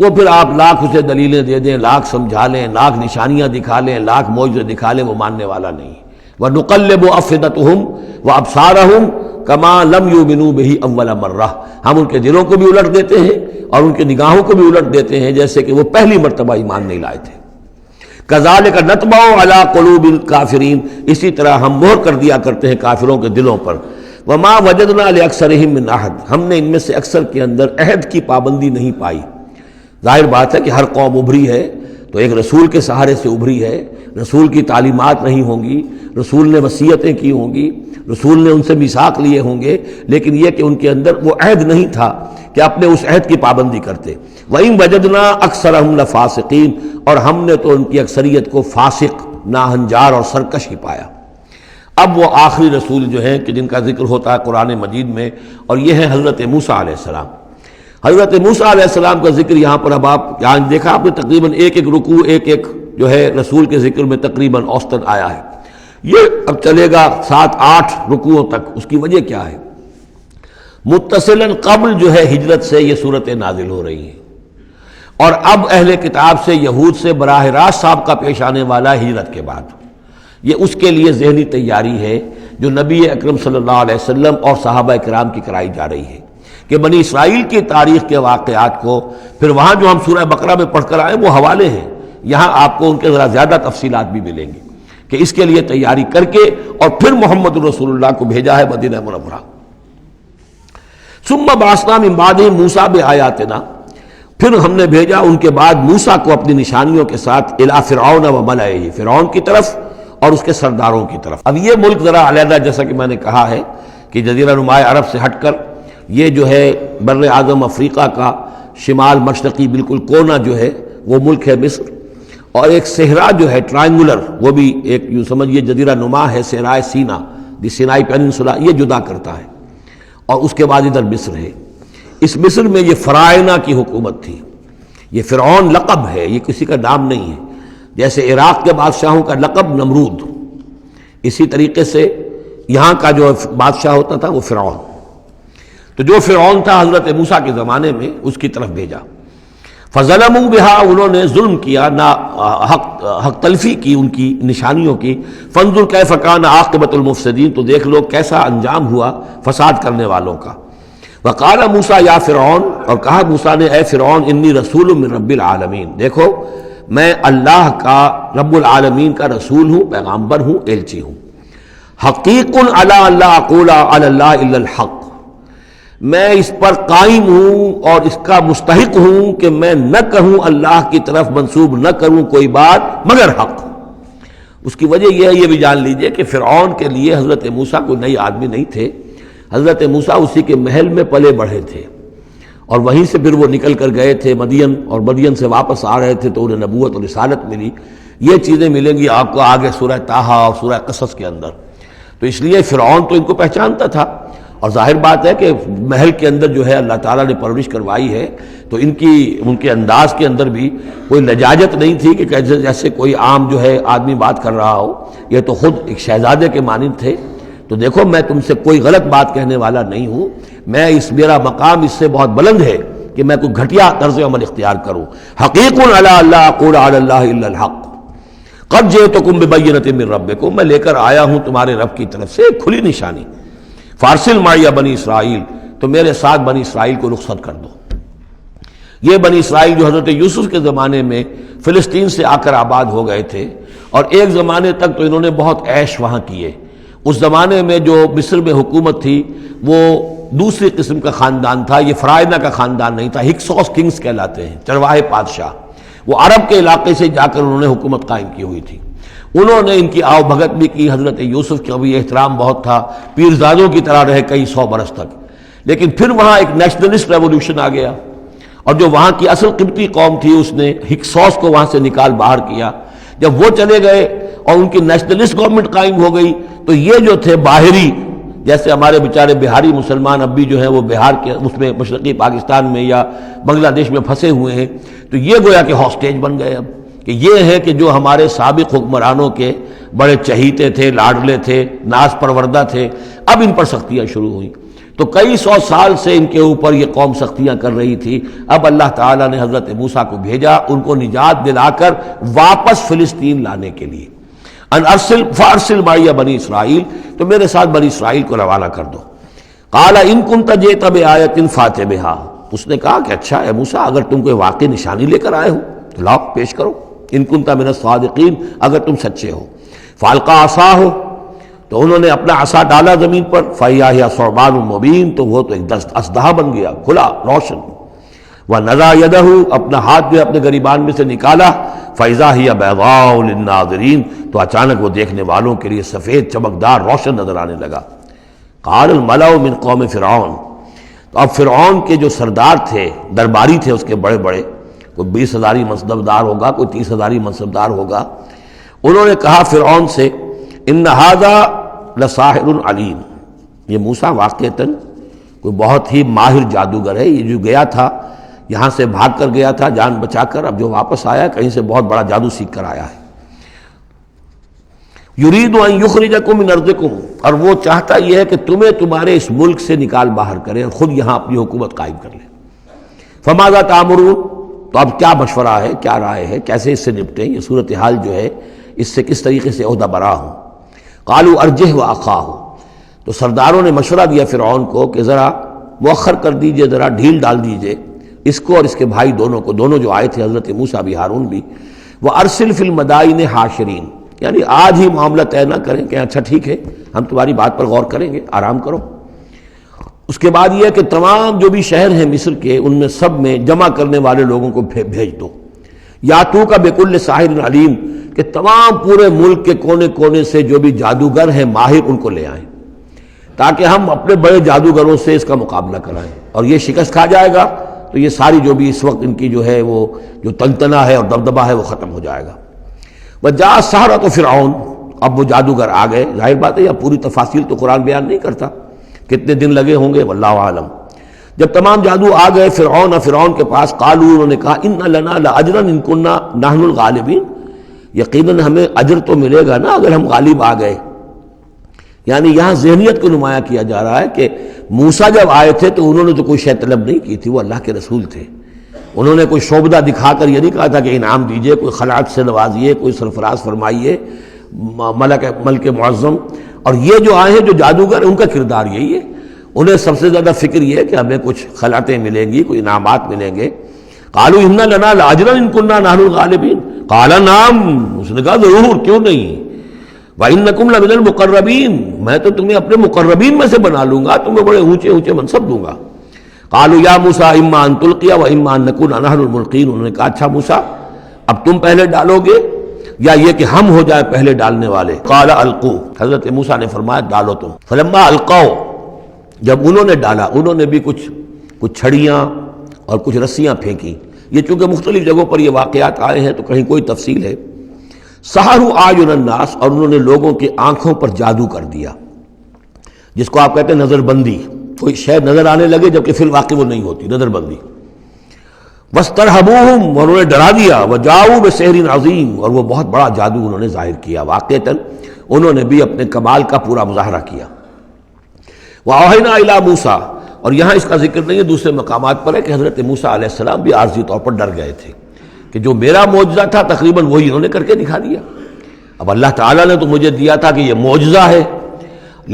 Speaker 2: وہ پھر آپ لاکھ اسے دلیلیں دے دیں، لاکھ سمجھا لیں، لاکھ نشانیاں دکھا لیں، لاکھ معجزے دکھا لیں، وہ ماننے والا نہیں. وَنُقَلِّبُ أَفْئِدَتَهُمْ وَأَبْصَارَهُمْ كَمَا لَمْ يُؤْمِنُوا بِهِ أَوَّلَ مَرَّةٍ، ہم ان کے دلوں کو بھی الٹ دیتے ہیں اور ان کی نگاہوں کو بھی الٹ دیتے ہیں جیسے کہ وہ پہلی مرتبہ ایمان نہیں لائے تھے. كَذَلِكَ نَطْبَعُ عَلَىٰ قُلُوبِ الْكَافِرِينَ، اسی طرح ہم مہر کر دیا کرتے ہیں کافروں کے دلوں پر. وَمَا وَجَدْنَا لِأَكْثَرِهِم مِّنْ أَحَدٍ، ہم نے ان میں سے اکثر کے اندر عہد کی پابندی نہیں پائی. ظاہر بات ہے کہ ہر قوم ابھری ہے تو ایک رسول کے سہارے سے ابھری ہے. رسول کی تعلیمات نہیں ہوں گی، رسول نے وصیتیں کی ہوں گی، رسول نے ان سے میثاق لیے ہوں گے، لیکن یہ کہ ان کے اندر وہ عہد نہیں تھا کہ اپنے اس عہد کی پابندی کرتے. وَإِن وَجَدْنَا أَكْثَرَهُمْ لَفَاسِقِينَ، اور ہم نے تو ان کی اکثریت کو فاسق، ناہنجار اور سرکش ہی پایا. اب وہ آخری رسول جو ہیں کہ جن کا ذکر ہوتا ہے قرآن مجید میں، اور یہ ہے حضرت موسیٰ علیہ السلام. حضرت موسیٰ علیہ السلام کا ذکر یہاں پر اب آپ یہاں دیکھا آپ نے تقریباً ایک رکوع ایک جو ہے رسول کے ذکر میں تقریباً اوسطاً آیا ہے. یہ اب چلے گا 7-8 رکوعوں تک. اس کی وجہ کیا ہے؟ متصلاً قبل جو ہے ہجرت سے یہ صورتیں نازل ہو رہی ہیں، اور اب اہل کتاب سے یہود سے براہ راست سابقہ پیش آنے والا ہجرت کے بعد. یہ اس کے لیے ذہنی تیاری ہے جو نبی اکرم صلی اللہ علیہ وسلم اور صحابہ کرام کی کرائی جا رہی ہے کہ بنی اسرائیل کی تاریخ کے واقعات کو پھر وہاں جو ہم سورہ بقرہ میں پڑھ کر آئے وہ حوالے ہیں، یہاں آپ کو ان کے ذرا زیادہ تفصیلات بھی ملیں گی کہ اس کے لیے تیاری کر کے اور پھر محمد رسول اللہ کو بھیجا ہے مدینہ منورہ. ثم بعثنا من بعدهم موسیٰ بآیاتنا، پھر ہم نے بھیجا ان کے بعد موسیٰ کو اپنی نشانیوں کے ساتھ الی فرعون وملئہ، فرعون کی طرف اور اس کے سرداروں کی طرف. اب یہ ملک ذرا علیحدہ، جیسا کہ میں نے کہا ہے کہ جزیرہ نماء عرب سے ہٹ کر یہ جو ہے بر اعظم افریقہ کا شمال مشرقی بالکل کونا جو ہے وہ ملک ہے مصر، اور ایک صحرا جو ہے ٹرائنگولر، وہ بھی ایک یوں سمجھیے جزیرہ نما ہے، صحرائے سینا، دی سینائی پیننسولا، یہ جدا کرتا ہے. اور اس کے بعد ادھر مصر ہے. اس مصر میں یہ فرائنہ کی حکومت تھی. یہ فرعون لقب ہے، یہ کسی کا نام نہیں ہے. جیسے عراق کے بادشاہوں کا لقب نمرود، اسی طریقے سے یہاں کا جو بادشاہ ہوتا تھا وہ فرعون. تو جو فرعون تھا حضرت موسیٰ کے زمانے میں اس کی طرف بھیجا. فظلموا بہا، انہوں نے ظلم کیا، حق تلفی کی ان کی نشانیوں کی. فانظر کیف کان عاقبۃ المفسدین، تو دیکھ لو کیسا انجام ہوا فساد کرنے والوں کا. وقال موسیٰ یا فرعون، اور کہا موسیٰ نے اے فرعون انی رسول من رب العالمین، دیکھو میں اللہ کا رب العالمین کا رسول ہوں، پیغامبر ہوں، ایلچی ہوں. حقیق علی اللہ اقول علی اللہ الا الحق، میں اس پر قائم ہوں اور اس کا مستحق ہوں کہ میں نہ کہوں اللہ کی طرف منسوب نہ کروں کوئی بات مگر حق. اس کی وجہ یہ ہے، یہ بھی جان لیجئے کہ فرعون کے لیے حضرت موسیٰ کوئی نئی آدمی نہیں تھے. حضرت موسیٰ اسی کے محل میں پلے بڑھے تھے اور وہیں سے پھر وہ نکل کر گئے تھے مدین، اور مدین سے واپس آ رہے تھے تو انہیں نبوت اور رسالت ملی. یہ چیزیں ملیں گی آپ کو آگے سورہ طٰہٰ اور سورہ قصص کے اندر. تو اس لیے فرعون تو ان کو پہچانتا تھا، اور ظاہر بات ہے کہ محل کے اندر جو ہے اللہ تعالیٰ نے پرورش کروائی ہے تو ان کے انداز کے اندر بھی کوئی لجاجت نہیں تھی کہ جیسے کوئی عام جو ہے آدمی بات کر رہا ہو. یہ تو خود ایک شہزادے کے مانند تھے. تو دیکھو میں تم سے کوئی غلط بات کہنے والا نہیں ہوں، میرا مقام اس سے بہت بلند ہے کہ میں کوئی گھٹیا طرز عمل اختیار کروں. حقیق علی اللہ اقول علی اللہ الا الحق قد جئتکم ببینۃ من ربکم، میں لے کر آیا ہوں تمہارے رب کی طرف سے ایک کھلی نشانی. فارسل معی بنی اسرائیل، تو میرے ساتھ بنی اسرائیل کو رخصت کر دو. یہ بنی اسرائیل جو حضرت یوسف کے زمانے میں فلسطین سے آ کر آباد ہو گئے تھے، اور ایک زمانے تک تو انہوں نے بہت عیش وہاں کیے. اس زمانے میں جو مصر میں حکومت تھی وہ دوسری قسم کا خاندان تھا، یہ فرائنہ کا خاندان نہیں تھا. ہکسوس کنگز کہلاتے ہیں، چرواہے بادشاہ. وہ عرب کے علاقے سے جا کر انہوں نے حکومت قائم کی ہوئی تھی. انہوں نے ان کی آؤ بھگت بھی کی، حضرت یوسف کا بھی احترام بہت تھا، پیرزادوں کی طرح رہے کئی 100 برس تک. لیکن پھر وہاں ایک نیشنلسٹ ریولوشن آ گیا، اور جو وہاں کی اصل قبطی قوم تھی اس نے ہکسوس کو وہاں سے نکال باہر کیا. جب وہ چلے گئے اور ان کی نیشنلسٹ گورنمنٹ قائم ہو گئی تو یہ جو تھے باہری، جیسے ہمارے بیچارے بہاری مسلمان اب بھی جو ہیں وہ بہار کے اس میں مشرقی پاکستان میں یا بنگلہ دیش میں پھنسے ہوئے ہیں، تو یہ گویا کہ ہاسٹیج بن گئے اب، کہ یہ ہے کہ جو ہمارے سابق حکمرانوں کے بڑے چہیتے تھے، لاڈلے تھے، ناز پروردہ تھے، اب ان پر سختیاں شروع ہوئیں. تو کئی 100 سال سے ان کے اوپر یہ قوم سختیاں کر رہی تھی. اب اللہ تعالیٰ نے حضرت موسیٰ کو بھیجا ان کو نجات دلا کر واپس فلسطین لانے کے لیے. ان ارسل فارسل معی بنی اسرائیل، تو میرے ساتھ بنی اسرائیل کو روانہ کر دو. قال ان کنت جئت بآیۃ فأت بہا، اس نے کہا کہ اچھا اے موسیٰ اگر تم کوئی واقعی نشانی لے کر آئے ہو تو لاؤ پیش کرو، ان کنت من الصادقین، اگر تم سچے ہو. فالقى عصاہ، تو انہوں نے اپنا عصا ڈالا زمین پر، فإذا هي ثعبان مبین، تو وہ تو ایک اسدحہ بن گیا کھلا روشن. ونزع یدہ، اپنا ہاتھ جو اپنے گریبان میں سے نکالا، فإذا هي بیضاء للناظرین، تو اچانک وہ دیکھنے والوں کے لیے سفید چمکدار روشن نظر آنے لگا. قال الملأ من قوم فرعون، تو اب فرعون کے جو سردار تھے، درباری تھے اس کے بڑے بڑے، کوئی 20,000 منصبدار ہوگا، کوئی 30,000 منصبدار ہوگا، انہوں نے کہا فرعون سے ان ھذا لساحر علیم، یہ موسیٰ واقعتاً کوئی بہت ہی ماہر جادوگر ہے. یہ جو گیا تھا یہاں سے بھاگ کر گیا تھا جان بچا کر، اب جو واپس آیا کہیں سے بہت بڑا جادو سیکھ کر آیا ہے. یرید ان یخرجکم من ارضکم، اور وہ چاہتا یہ ہے کہ تمہیں تمہارے اس ملک سے نکال باہر کرے اور خود یہاں اپنی حکومت قائم کر لے. فماذا تأمرون، تو اب کیا مشورہ ہے، کیا رائے ہے، کیسے اس سے نپٹیں، یہ صورتحال جو ہے اس سے کس طریقے سے عہدہ برا ہوں. قالوا ارجہ واخاہ، تو سرداروں نے مشورہ دیا فرعون کو کہ ذرا مؤخر کر دیجئے، ذرا ڈھیل ڈال دیجئے اس کو اور اس کے بھائی دونوں کو، دونوں جو آئے تھے حضرت موسیٰ بھی ہارون بھی. وارسل فی المدائن حاشرین، یعنی آج ہی معاملہ طے نہ کریں کہ اچھا ٹھیک ہے ہم تمہاری بات پر غور کریں گے، آرام کرو. اس کے بعد یہ کہ تمام جو بھی شہر ہیں مصر کے ان میں سب میں جمع کرنے والے لوگوں کو بھیج دو. یاتوک بکل ساحر علیم، کہ تمام پورے ملک کے کونے کونے سے جو بھی جادوگر ہیں ماہر ان کو لے آئیں، تاکہ ہم اپنے بڑے جادوگروں سے اس کا مقابلہ کرائیں، اور یہ شکست کھا جائے گا تو یہ ساری جو بھی اس وقت ان کی جو ہے وہ جو تنتنا ہے اور دبدبہ ہے وہ ختم ہو جائے گا. وجاء السحرۃ فرعون، اب وہ جادوگر آ گئے. ظاہر بات ہے یہ پوری تفاصیل تو قرآن بیان نہیں کرتا، کتنے دن لگے ہوں گے واللہ عالم. جب تمام جادو آ گئے فرعون کے پاس، قالوا، انہوں نے کہا ان لنا لاجرا ان کنا نحن الغالبین، یقیناً ہمیں اجر تو ملے گا نا اگر ہم غالب آ گئے. یعنی یہاں ذہنیت کو نمایاں کیا جا رہا ہے کہ موسیٰ جب آئے تھے تو انہوں نے تو کوئی شے طلب نہیں کی تھی، وہ اللہ کے رسول تھے. انہوں نے کوئی شعبدہ دکھا کر یہ نہیں کہا تھا کہ انعام دیجئے، کوئی خلعت سے نوازیے، کوئی سرفراز فرمائیے، ملک معظم. اور یہ جو آئے ہیں جو جادوگر ان کا کردار یہی ہے، انہیں سب سے زیادہ فکر یہ ہے کہ ہمیں کچھ خلعتیں ملیں گی، کوئی انعامات ملیں گے. قالوا ان لنا لاجرا ان كنا نحن الغالبین، قال نعم، اس نے کہا ضرور، کیوں نہیں. وَإِنَّكُمْ لَمِنَ الْمُقَرَّبِينَ، میں تو تمہیں اپنے مقربین میں سے بنا لوں گا، تمہیں بڑے اونچے اونچے منصب دوں گا. قالوا یا موسیٰ اما ان تلقی واما ان نکون نحن الملقین، انہوں نے کہا اچھا موسیٰ اب تم پہلے ڈالو گے یا یہ کہ ہم ہو جائے پہلے ڈالنے والے. قال القوا، حضرت موسیٰ نے فرمایا ڈالو تم. فلما القوا، جب انہوں نے ڈالا، انہوں نے بھی کچھ چھڑیاں اور کچھ رسیاں پھینکی. یہ چونکہ مختلف جگہوں پر یہ واقعات آئے ہیں تو کہیں کوئی تفصیل ہے. سحروا اعین الناس، اور انہوں نے لوگوں کی آنکھوں پر جادو کر دیا، جس کو آپ کہتے ہیں نظر بندی. کوئی شے نظر آنے لگے جبکہ فی الواقع وہ نہیں ہوتی، نظر بندی. واسترہبوہم، اور انہوں نے ڈرا دیا. وجاؤوا بسحر عظیم، اور وہ بہت بڑا جادو انہوں نے ظاہر کیا. واقعتاً انہوں نے بھی اپنے کمال کا پورا مظاہرہ کیا. وأوحینا الی موسیٰ، اور یہاں اس کا ذکر نہیں ہے، دوسرے مقامات پر ہے کہ حضرت موسیٰ علیہ السلام بھی عارضی طور پر ڈر گئے تھے کہ جو میرا معجزہ تھا تقریباً وہی انہوں نے کر کے دکھا دیا. اب اللہ تعالیٰ نے تو مجھے دیا تھا کہ یہ معجزہ ہے،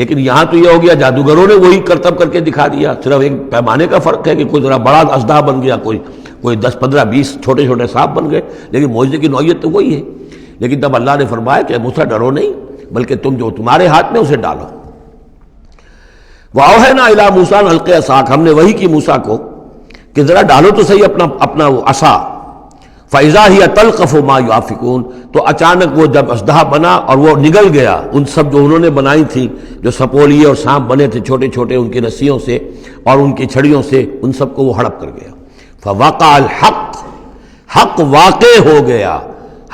Speaker 2: لیکن یہاں تو یہ ہو گیا جادوگروں نے وہی کرتب کر کے دکھا دیا. صرف ایک پیمانے کا فرق ہے کہ کوئی ذرا بڑا اژدہا بن گیا، کوئی 10 15 20 چھوٹے چھوٹے سانپ بن گئے، لیکن معجزے کی نوعیت تو وہی ہے. لیکن تب اللہ نے فرمایا کہ موسیٰ ڈرو نہیں، بلکہ تم جو تمہارے ہاتھ میں اسے ڈالو. وَأَوْحَيْنَا إِلَىٰ مُوسَىٰ أَنْ أَلْقِ عَصَاكَ، ہم نے وہی کی موسیٰ کو کہ ذرا ڈالو تو صحیح اپنا وہ عصا. فَإِذَا هِيَ تَلْقَفُ مَا يُؤَفِكُونَ، تو اچانک وہ جب اژدہا بنا اور وہ نگل گیا ان سب جو انہوں نے بنائی تھی، جو سپولیے اور سانپ بنے تھے چھوٹے چھوٹے ان کی رسیوں سے اور ان کی چھڑیوں سے، ان سب کو وہ ہڑپ کر گیا۔ فَوَقَعَ الْحَقُّ، حق واقع ہو گیا،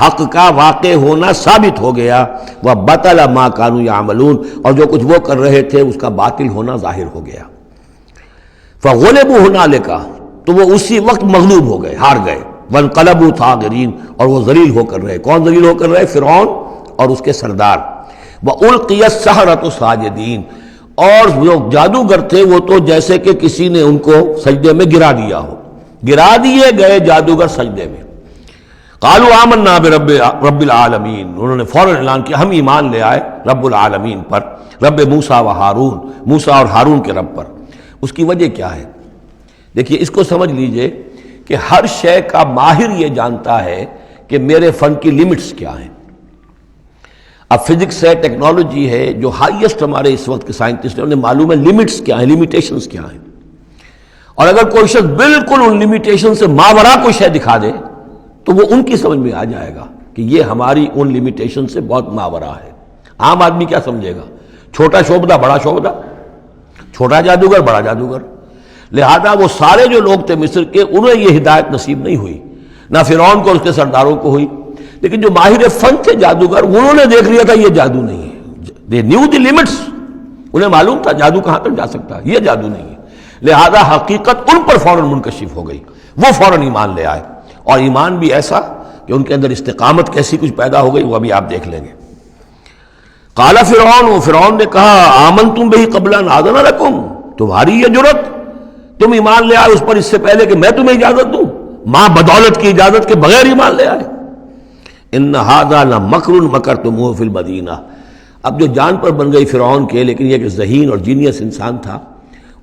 Speaker 2: حق کا واقع ہونا ثابت ہو گیا۔ وَبَطَلَ مَا كَانُوا يَعْمَلُونَ، اور جو کچھ وہ کر رہے تھے اس کا باطل ہونا ظاہر ہو گیا۔ فَغُلِبُوا هُنَالِكَ، تو وہ اسی وقت مغلوب ہو گئے، ہار گئے۔ وَانْقَلَبُوا صَاغِرِينَ، اور وہ ذلیل ہو کر رہے۔ کون ذلیل ہو کر رہے؟ فرعون اور اس کے سردار۔ وَأُلْقِيَ السَّحَرَةُ ساجدین، اور جو جادوگر تھے وہ تو جیسے کہ کسی نے ان کو سجدے میں گرا دیا ہو، گرا دیے گئے جادوگر سجدے میں۔ قالوا آمنا برب العالمین، انہوں نے فوراً اعلان کیا ہم ایمان لے آئے رب العالمین پر، رب موسیٰ و ہارون، موسیٰ اور ہارون کے رب پر۔ اس کی وجہ کیا ہے؟ دیکھیے اس کو سمجھ لیجئے کہ ہر شے کا ماہر یہ جانتا ہے کہ میرے فن کی لیمٹس کیا ہیں۔ اب فزکس ہے، ٹیکنالوجی ہے، جو ہائیسٹ ہمارے اس وقت کے سائنٹسٹ ہیں انہیں معلوم ہے لیمٹس کیا ہیں، لیمیٹیشنز کیا ہیں۔ اور اگر کوئی شخص بالکل ان لیمیٹیشن سے ماورا کوئی شے دکھا دے تو وہ ان کی سمجھ میں آ جائے گا کہ یہ ہماری ان لیمیٹیشن سے بہت ماورا ہے۔ عام آدمی کیا سمجھے گا؟ چھوٹا شعبدہ بڑا شعبدہ، چھوٹا جادوگر بڑا جادوگر۔ لہذا وہ سارے جو لوگ تھے مصر کے، انہیں یہ ہدایت نصیب نہیں ہوئی، نہ فرعون کو اس کے سرداروں کو ہوئی، لیکن جو ماہر فن تھے جادوگر انہوں نے دیکھ لیا تھا یہ جادو نہیں ہے، دے نیو دی لیمٹس، انہیں معلوم تھا جادو کہاں تک جا سکتا ہے، یہ جادو نہیں ہے۔ لہذا حقیقت ان پر فوراً منکشف ہو گئی، وہ فوراً ایمان لے آئے، اور ایمان بھی ایسا کہ ان کے اندر استقامت کیسی کچھ پیدا ہو گئی وہ ابھی آپ دیکھ لیں گے۔ قال فرعون، فرعون نے کہا آمنتم بہ قبل ان آذن لکم، تمہاری یہ جرت، تم ایمان لے آئے اس پر اس سے پہلے کہ میں تمہیں اجازت دوں، ماں بدولت کی اجازت کے بغیر ایمان لے آئے۔ ان ھذا لمکر مکرتموہ فی المدینہ، اب جو جان پر بن گئی فرعون کے، لیکن یہ کہ ذہین اور جینیس انسان تھا،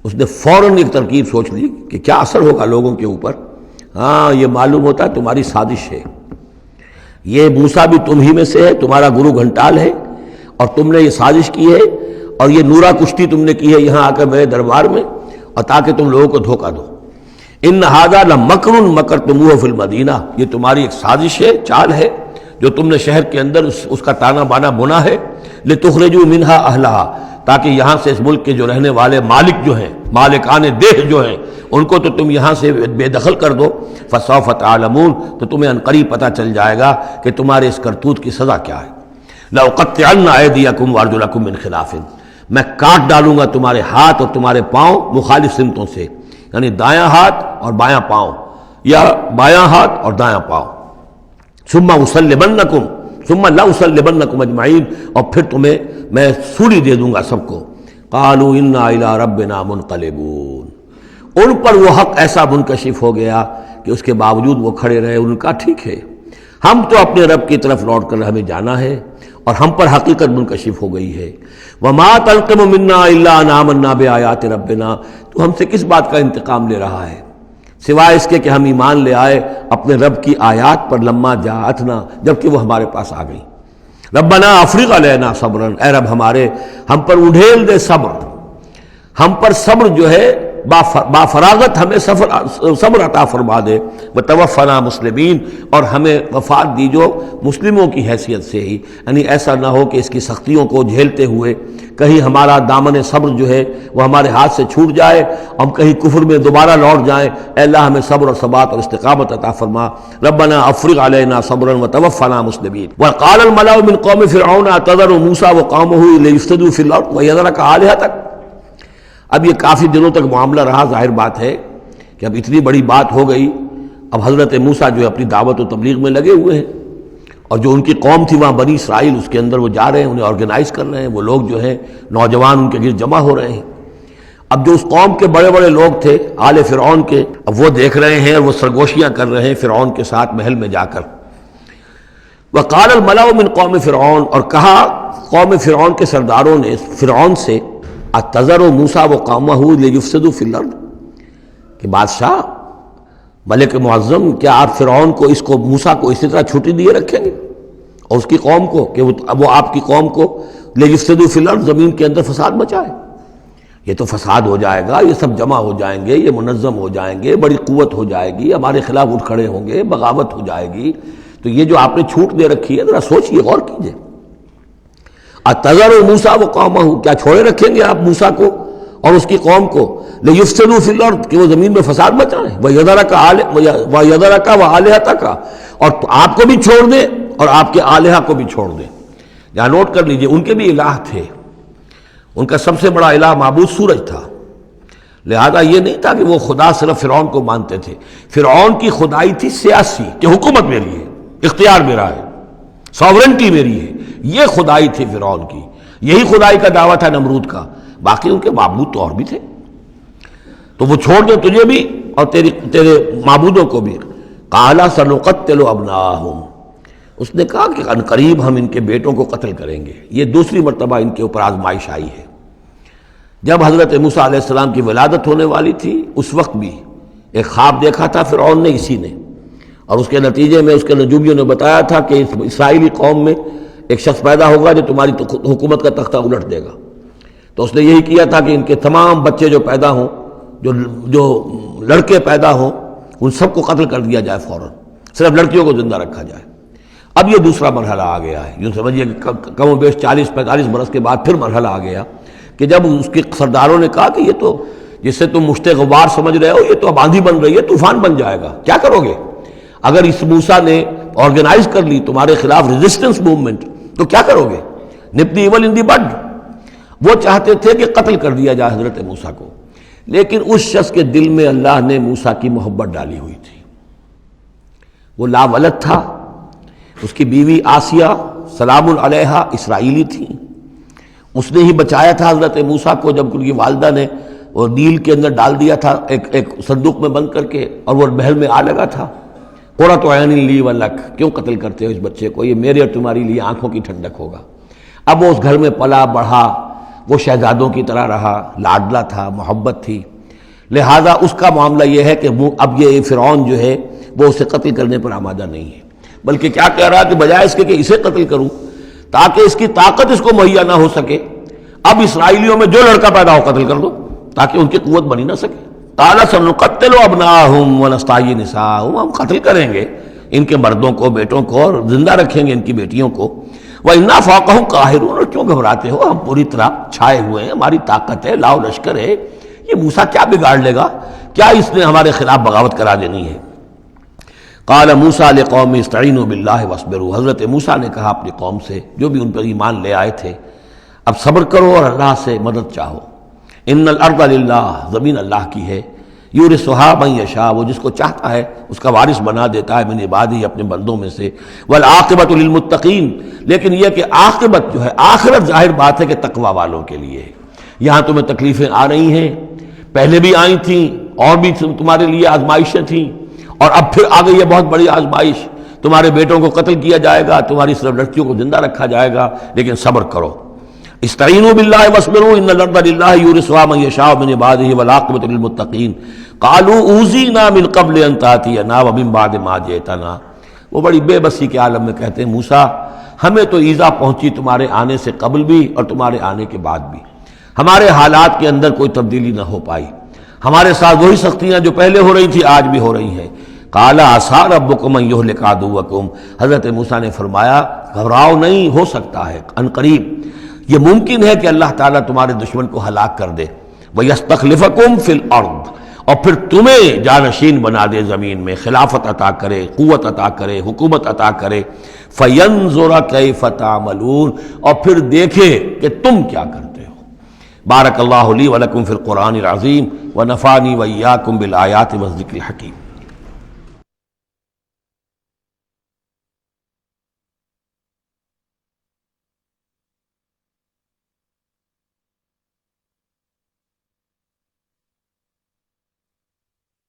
Speaker 2: اس نے فوراً ایک ترکیب سوچ لی کہ کیا اثر ہوگا لوگوں کے اوپر۔ ہاں یہ معلوم ہوتا ہے تمہاری سازش ہے، یہ موسیٰ بھی تم ہی میں سے ہے، تمہارا گرو گھنٹال ہے، اور تم نے یہ سازش کی ہے، اور یہ نورا کشتی تم نے کی ہے یہاں آ کر میرے دربار میں، اور تاکہ تم لوگوں کو دھوکہ دو۔ ان ھذا لمکر مکرتموہ فی المدینہ، یہ تمہاری ایک سازش ہے، چال ہے جو تم نے شہر کے اندر اس کا تانا بانا بنا ہے، لتخرجوا منہا اہلہا، تاکہ یہاں سے اس ملک کے جو رہنے والے مالک جو ہیں، مالکان دیہ جو ہیں، ان کو تو تم یہاں سے بے دخل کر دو۔ فسوف تعلمون، تو تمہیں عنقریب پتہ چل جائے گا کہ تمہارے اس کرتوت کی سزا کیا ہے۔ لأقطعن ایدیکم وارجلکم من خلاف، میں کاٹ ڈالوں گا تمہارے ہاتھ اور تمہارے پاؤں مخالف سمتوں سے، یعنی دایاں ہاتھ اور بایاں پاؤں، یا بایاں ہاتھ اور دایاں پاؤں۔ ثم اسلبنکم، ثم لاسلبنکم اجمعین، اور پھر تمہیں میں سولی دے دوں گا سب کو۔ قالوا انا الی ربنا منقلبون، ان پر وہ حق ایسا منکشف ہو گیا کہ اس کے باوجود وہ کھڑے رہے، ان کا ٹھیک ہے ہم تو اپنے رب کی طرف لوٹ کر ہمیں جانا ہے، اور ہم پر حقیقت منکشف ہو گئی ہے۔ وما تنقم منا الا ان آمنا بآیات ربنا، تو ہم سے کس بات کا انتقام لے رہا ہے سوائے اس کے کہ ہم ایمان لے آئے اپنے رب کی آیات پر، لما جاءتنا، جبکہ وہ ہمارے پاس آ گئی۔ ربنا افرغ علینا صبرا، اے رب ہمارے ہم پر اڈھیل دے صبر، ہم پر صبر جو ہے با فراغت ہمیں صبر عطا فرما دے، وتوفنا مسلمین، اور ہمیں وفات دی جو مسلموں کی حیثیت سے ہی، یعنی ایسا نہ ہو کہ اس کی سختیوں کو جھیلتے ہوئے کہیں ہمارا دامن صبر جو ہے وہ ہمارے ہاتھ سے چھوٹ جائے، ہم کہیں کفر میں دوبارہ لوٹ جائیں۔ اے اللہ ہمیں صبر اور ثبات اور استقامت عطا فرما۔ ربنا افرغ علینا صبرا وتوفنا مسلمین۔ وقال الملأ من قوم فرعون اتذر موسیٰ وقومه لیفسدوا فی الارض ویذرک آلہتک، اب یہ کافی دنوں تک معاملہ رہا، ظاہر بات ہے کہ اب اتنی بڑی بات ہو گئی، اب حضرت موسیٰ جو ہے اپنی دعوت و تبلیغ میں لگے ہوئے ہیں، اور جو ان کی قوم تھی وہاں بنی اسرائیل، اس کے اندر وہ جا رہے ہیں، انہیں آرگنائز کر رہے ہیں، وہ لوگ جو ہیں نوجوان ان کے گرد جمع ہو رہے ہیں۔ اب جو اس قوم کے بڑے بڑے لوگ تھے آل فرعون کے، اب وہ دیکھ رہے ہیں اور وہ سرگوشیاں کر رہے ہیں فرعون کے ساتھ محل میں جا کر۔ وقال الملأ من قوم فرعون، اور کہا قوم فرعون کے سرداروں نے فرعون سے، اتذر موسیٰ وقومہ لیفسدوا فی الارض، کہ بادشاہ ملک معظم کیا آپ فرعون کو، اس کو موسیٰ کو اسی طرح چھٹی دیے رکھیں گے، اور اس کی قوم کو کہ وہ آپ کی قوم کو لیفسدوا فی الارض، زمین کے اندر فساد مچائے؟ یہ تو فساد ہو جائے گا، یہ سب جمع ہو جائیں گے، یہ منظم ہو جائیں گے، بڑی قوت ہو جائے گی، ہمارے خلاف اٹھ کھڑے ہوں گے، بغاوت ہو جائے گی۔ تو یہ جو آپ نے چھوٹ دے رکھی ہے ذرا سوچئے، غور کیجئے۔ اتذر موسیٰ وقومہ، کیا چھوڑے رکھیں گے آپ موسیٰ کو اور اس کی قوم کو، لیفسدوا فی الارض، کہ وہ زمین میں فساد مچائیں، ویذرک وآلہتک، اور آپ کو بھی چھوڑ دیں اور آپ کے آلہہ کو بھی چھوڑ دیں۔ یہاں نوٹ کر لیجئے، ان کے بھی الہ تھے، ان کا سب سے بڑا الہ معبود سورج تھا، لہذا یہ نہیں تھا کہ وہ خدا صرف فرعون کو مانتے تھے۔ فرعون کی خدائی تھی سیاسی، کہ حکومت میری ہے، اختیار میرا ہے، ساورنٹی میری ہے، یہ خدائی تھی فرعون کی، یہی خدائی کا دعویٰ تھا نمرود کا۔ باقی ان کے معبود تو اور بھی تھے، تو وہ چھوڑ دیں تجھے بھی اور تیرے معبودوں کو بھی۔ قال سنقتل ابناءہم، اس نے کہا کہ عنقریب ہم ان کے بیٹوں کو قتل کریں گے۔ یہ دوسری مرتبہ ان کے اوپر آزمائش آئی ہے۔ جب حضرت موسیٰ علیہ السلام کی ولادت ہونے والی تھی اس وقت بھی ایک خواب دیکھا تھا فرعون نے، اسی نے، اور اس کے نتیجے میں اس کے نجومیوں نے بتایا تھا کہ اس اسرائیلی قوم میں ایک شخص پیدا ہوگا جو تمہاری حکومت کا تختہ الٹ دے گا۔ تو اس نے یہی کیا تھا کہ ان کے تمام بچے جو پیدا ہوں، جو لڑکے پیدا ہوں، ان سب کو قتل کر دیا جائے فوراً، صرف لڑکیوں کو زندہ رکھا جائے۔ اب یہ دوسرا مرحلہ آ گیا ہے، یوں سمجھیے کہ کم و بیش 40-45 برس کے بعد پھر مرحلہ آ گیا کہ جب اس کے سرداروں نے کہا کہ یہ تو جسے تم مشت غبار سمجھ رہے ہو، یہ تو اب آندھی بن رہی ہے، طوفان بن جائے گا، کیا کرو گے؟ اگر اس موسیٰ نے آرگنائز کر لی تمہارے خلاف ریزسٹنس موومنٹ تو کیا کرو گے؟ نپ دی ایول ان دی بڈ۔ وہ چاہتے تھے کہ قتل کر دیا جائے حضرت موسیٰ کو، لیکن اس شخص کے دل میں اللہ نے موسیٰ کی محبت ڈالی ہوئی تھی۔ وہ لا ولد تھا، اس کی بیوی آسیہ سلام علیہا اسرائیلی تھی، اس نے ہی بچایا تھا حضرت موسیٰ کو جب ان کی والدہ نے وہ نیل کے اندر ڈال دیا تھا ایک صندوق میں بند کر کے، اور وہ محل میں آ لگا تھا۔ قرۃ عین لی ولک، کیوں قتل کرتے ہو اس بچے کو، یہ میرے اور تمہاری لیے آنکھوں کی ٹھنڈک ہوگا۔ اب وہ اس گھر میں پلا بڑھا، وہ شہزادوں کی طرح رہا، لاڈلا تھا، محبت تھی، لہذا اس کا معاملہ یہ ہے کہ اب یہ فرعون جو ہے وہ اسے قتل کرنے پر آمادہ نہیں ہے، بلکہ کیا کہہ رہا کہ بجائے اس کے کہ اسے قتل کروں تاکہ اس کی طاقت اس کو مہیا نہ ہو سکے، اب اسرائیلیوں میں جو لڑکا پیدا ہو قتل کر دو تاکہ ان کی قوت بنی نہ سکے۔ قال سنقتل ابناءہم ونستحیی نساءہم، ہم قتل کریں گے ان کے مردوں کو، بیٹوں کو، اور زندہ رکھیں گے ان کی بیٹیوں کو۔ وَإِنَّا فَوْقَهُمْ قَاهِرُونَ، اور کیوں گھبراتے ہو، ہم پوری طرح چھائے ہوئے ہیں، ہماری طاقت ہے، لاؤ لشکر ہے، یہ موسیٰ کیا بگاڑ لے گا، کیا اس نے ہمارے خلاف بغاوت کرا دینی ہے۔ قال موسیٰ لقومہ استعینوا باللہ واصبروا، حضرت موسیٰ نے کہا اپنی قوم سے جو بھی ان پر ایمان لے آئے تھے، اب صبر کرو اور اللہ سے مدد چاہو۔ ان الارض للہ، زمین اللہ کی ہے، یورثھا من یشاء، وہ جس کو چاہتا ہے اس کا وارث بنا دیتا ہے، من عبادہ، اپنے بندوں میں سے، والعاقبۃ للمتقین، لیکن یہ کہ عاقبت جو ہے، آخرت ظاہر بات ہے کہ تقوی والوں کے لیے ہے۔ یہاں تمہیں تکلیفیں آ رہی ہیں، پہلے بھی آئی تھیں اور بھی تمہارے لیے آزمائشیں تھیں، اور اب پھر آ گئی ہے بہت بڑی آزمائش، تمہارے بیٹوں کو قتل کیا جائے گا، تمہاری صرف لڑکیوں کو زندہ رکھا جائے گا، لیکن صبر کرو۔ استعینوا باللہ واصبروا ان الارض للہ یورثھا من یشاء من عبادہ والعاقبۃ للمتقین قالوا اوذینا من قبل ان تأتینا ومن بعد ما جئتنا، وہ بڑی بے بسی کے عالم میں کہتے ہیں موسیٰ ہمیں تو ایذا پہنچی تمہارے آنے سے قبل بھی اور تمہارے آنے کے بعد بھی، ہمارے حالات کے اندر کوئی تبدیلی نہ ہو پائی، ہمارے ساتھ وہی سختیاں جو پہلے ہو رہی تھی آج بھی ہو رہی ہیں۔ قال عسیٰ ربکم ان یہلک عدوکم، حضرت موسیٰ نے فرمایا گھبراؤ نہیں، ہو سکتا ہے عنقریب یہ ممکن ہے کہ اللہ تعالیٰ تمہارے دشمن کو ہلاک کر دے، وَيَسْتَخْلِفَكُمْ فِي الْأَرْضِ، اور پھر تمہیں جانشین بنا دے زمین میں، خلافت عطا کرے، قوت عطا کرے، حکومت عطا کرے، فَيَنْظُرَ كَيْفَ تَعْمَلُونَ، اور پھر دیکھے کہ تم کیا کرتے ہو۔ بارک اللہ لی ولکم فی القرآن العظیم ونفعنی وإیاکم بالآیات والذکر الحکیم۔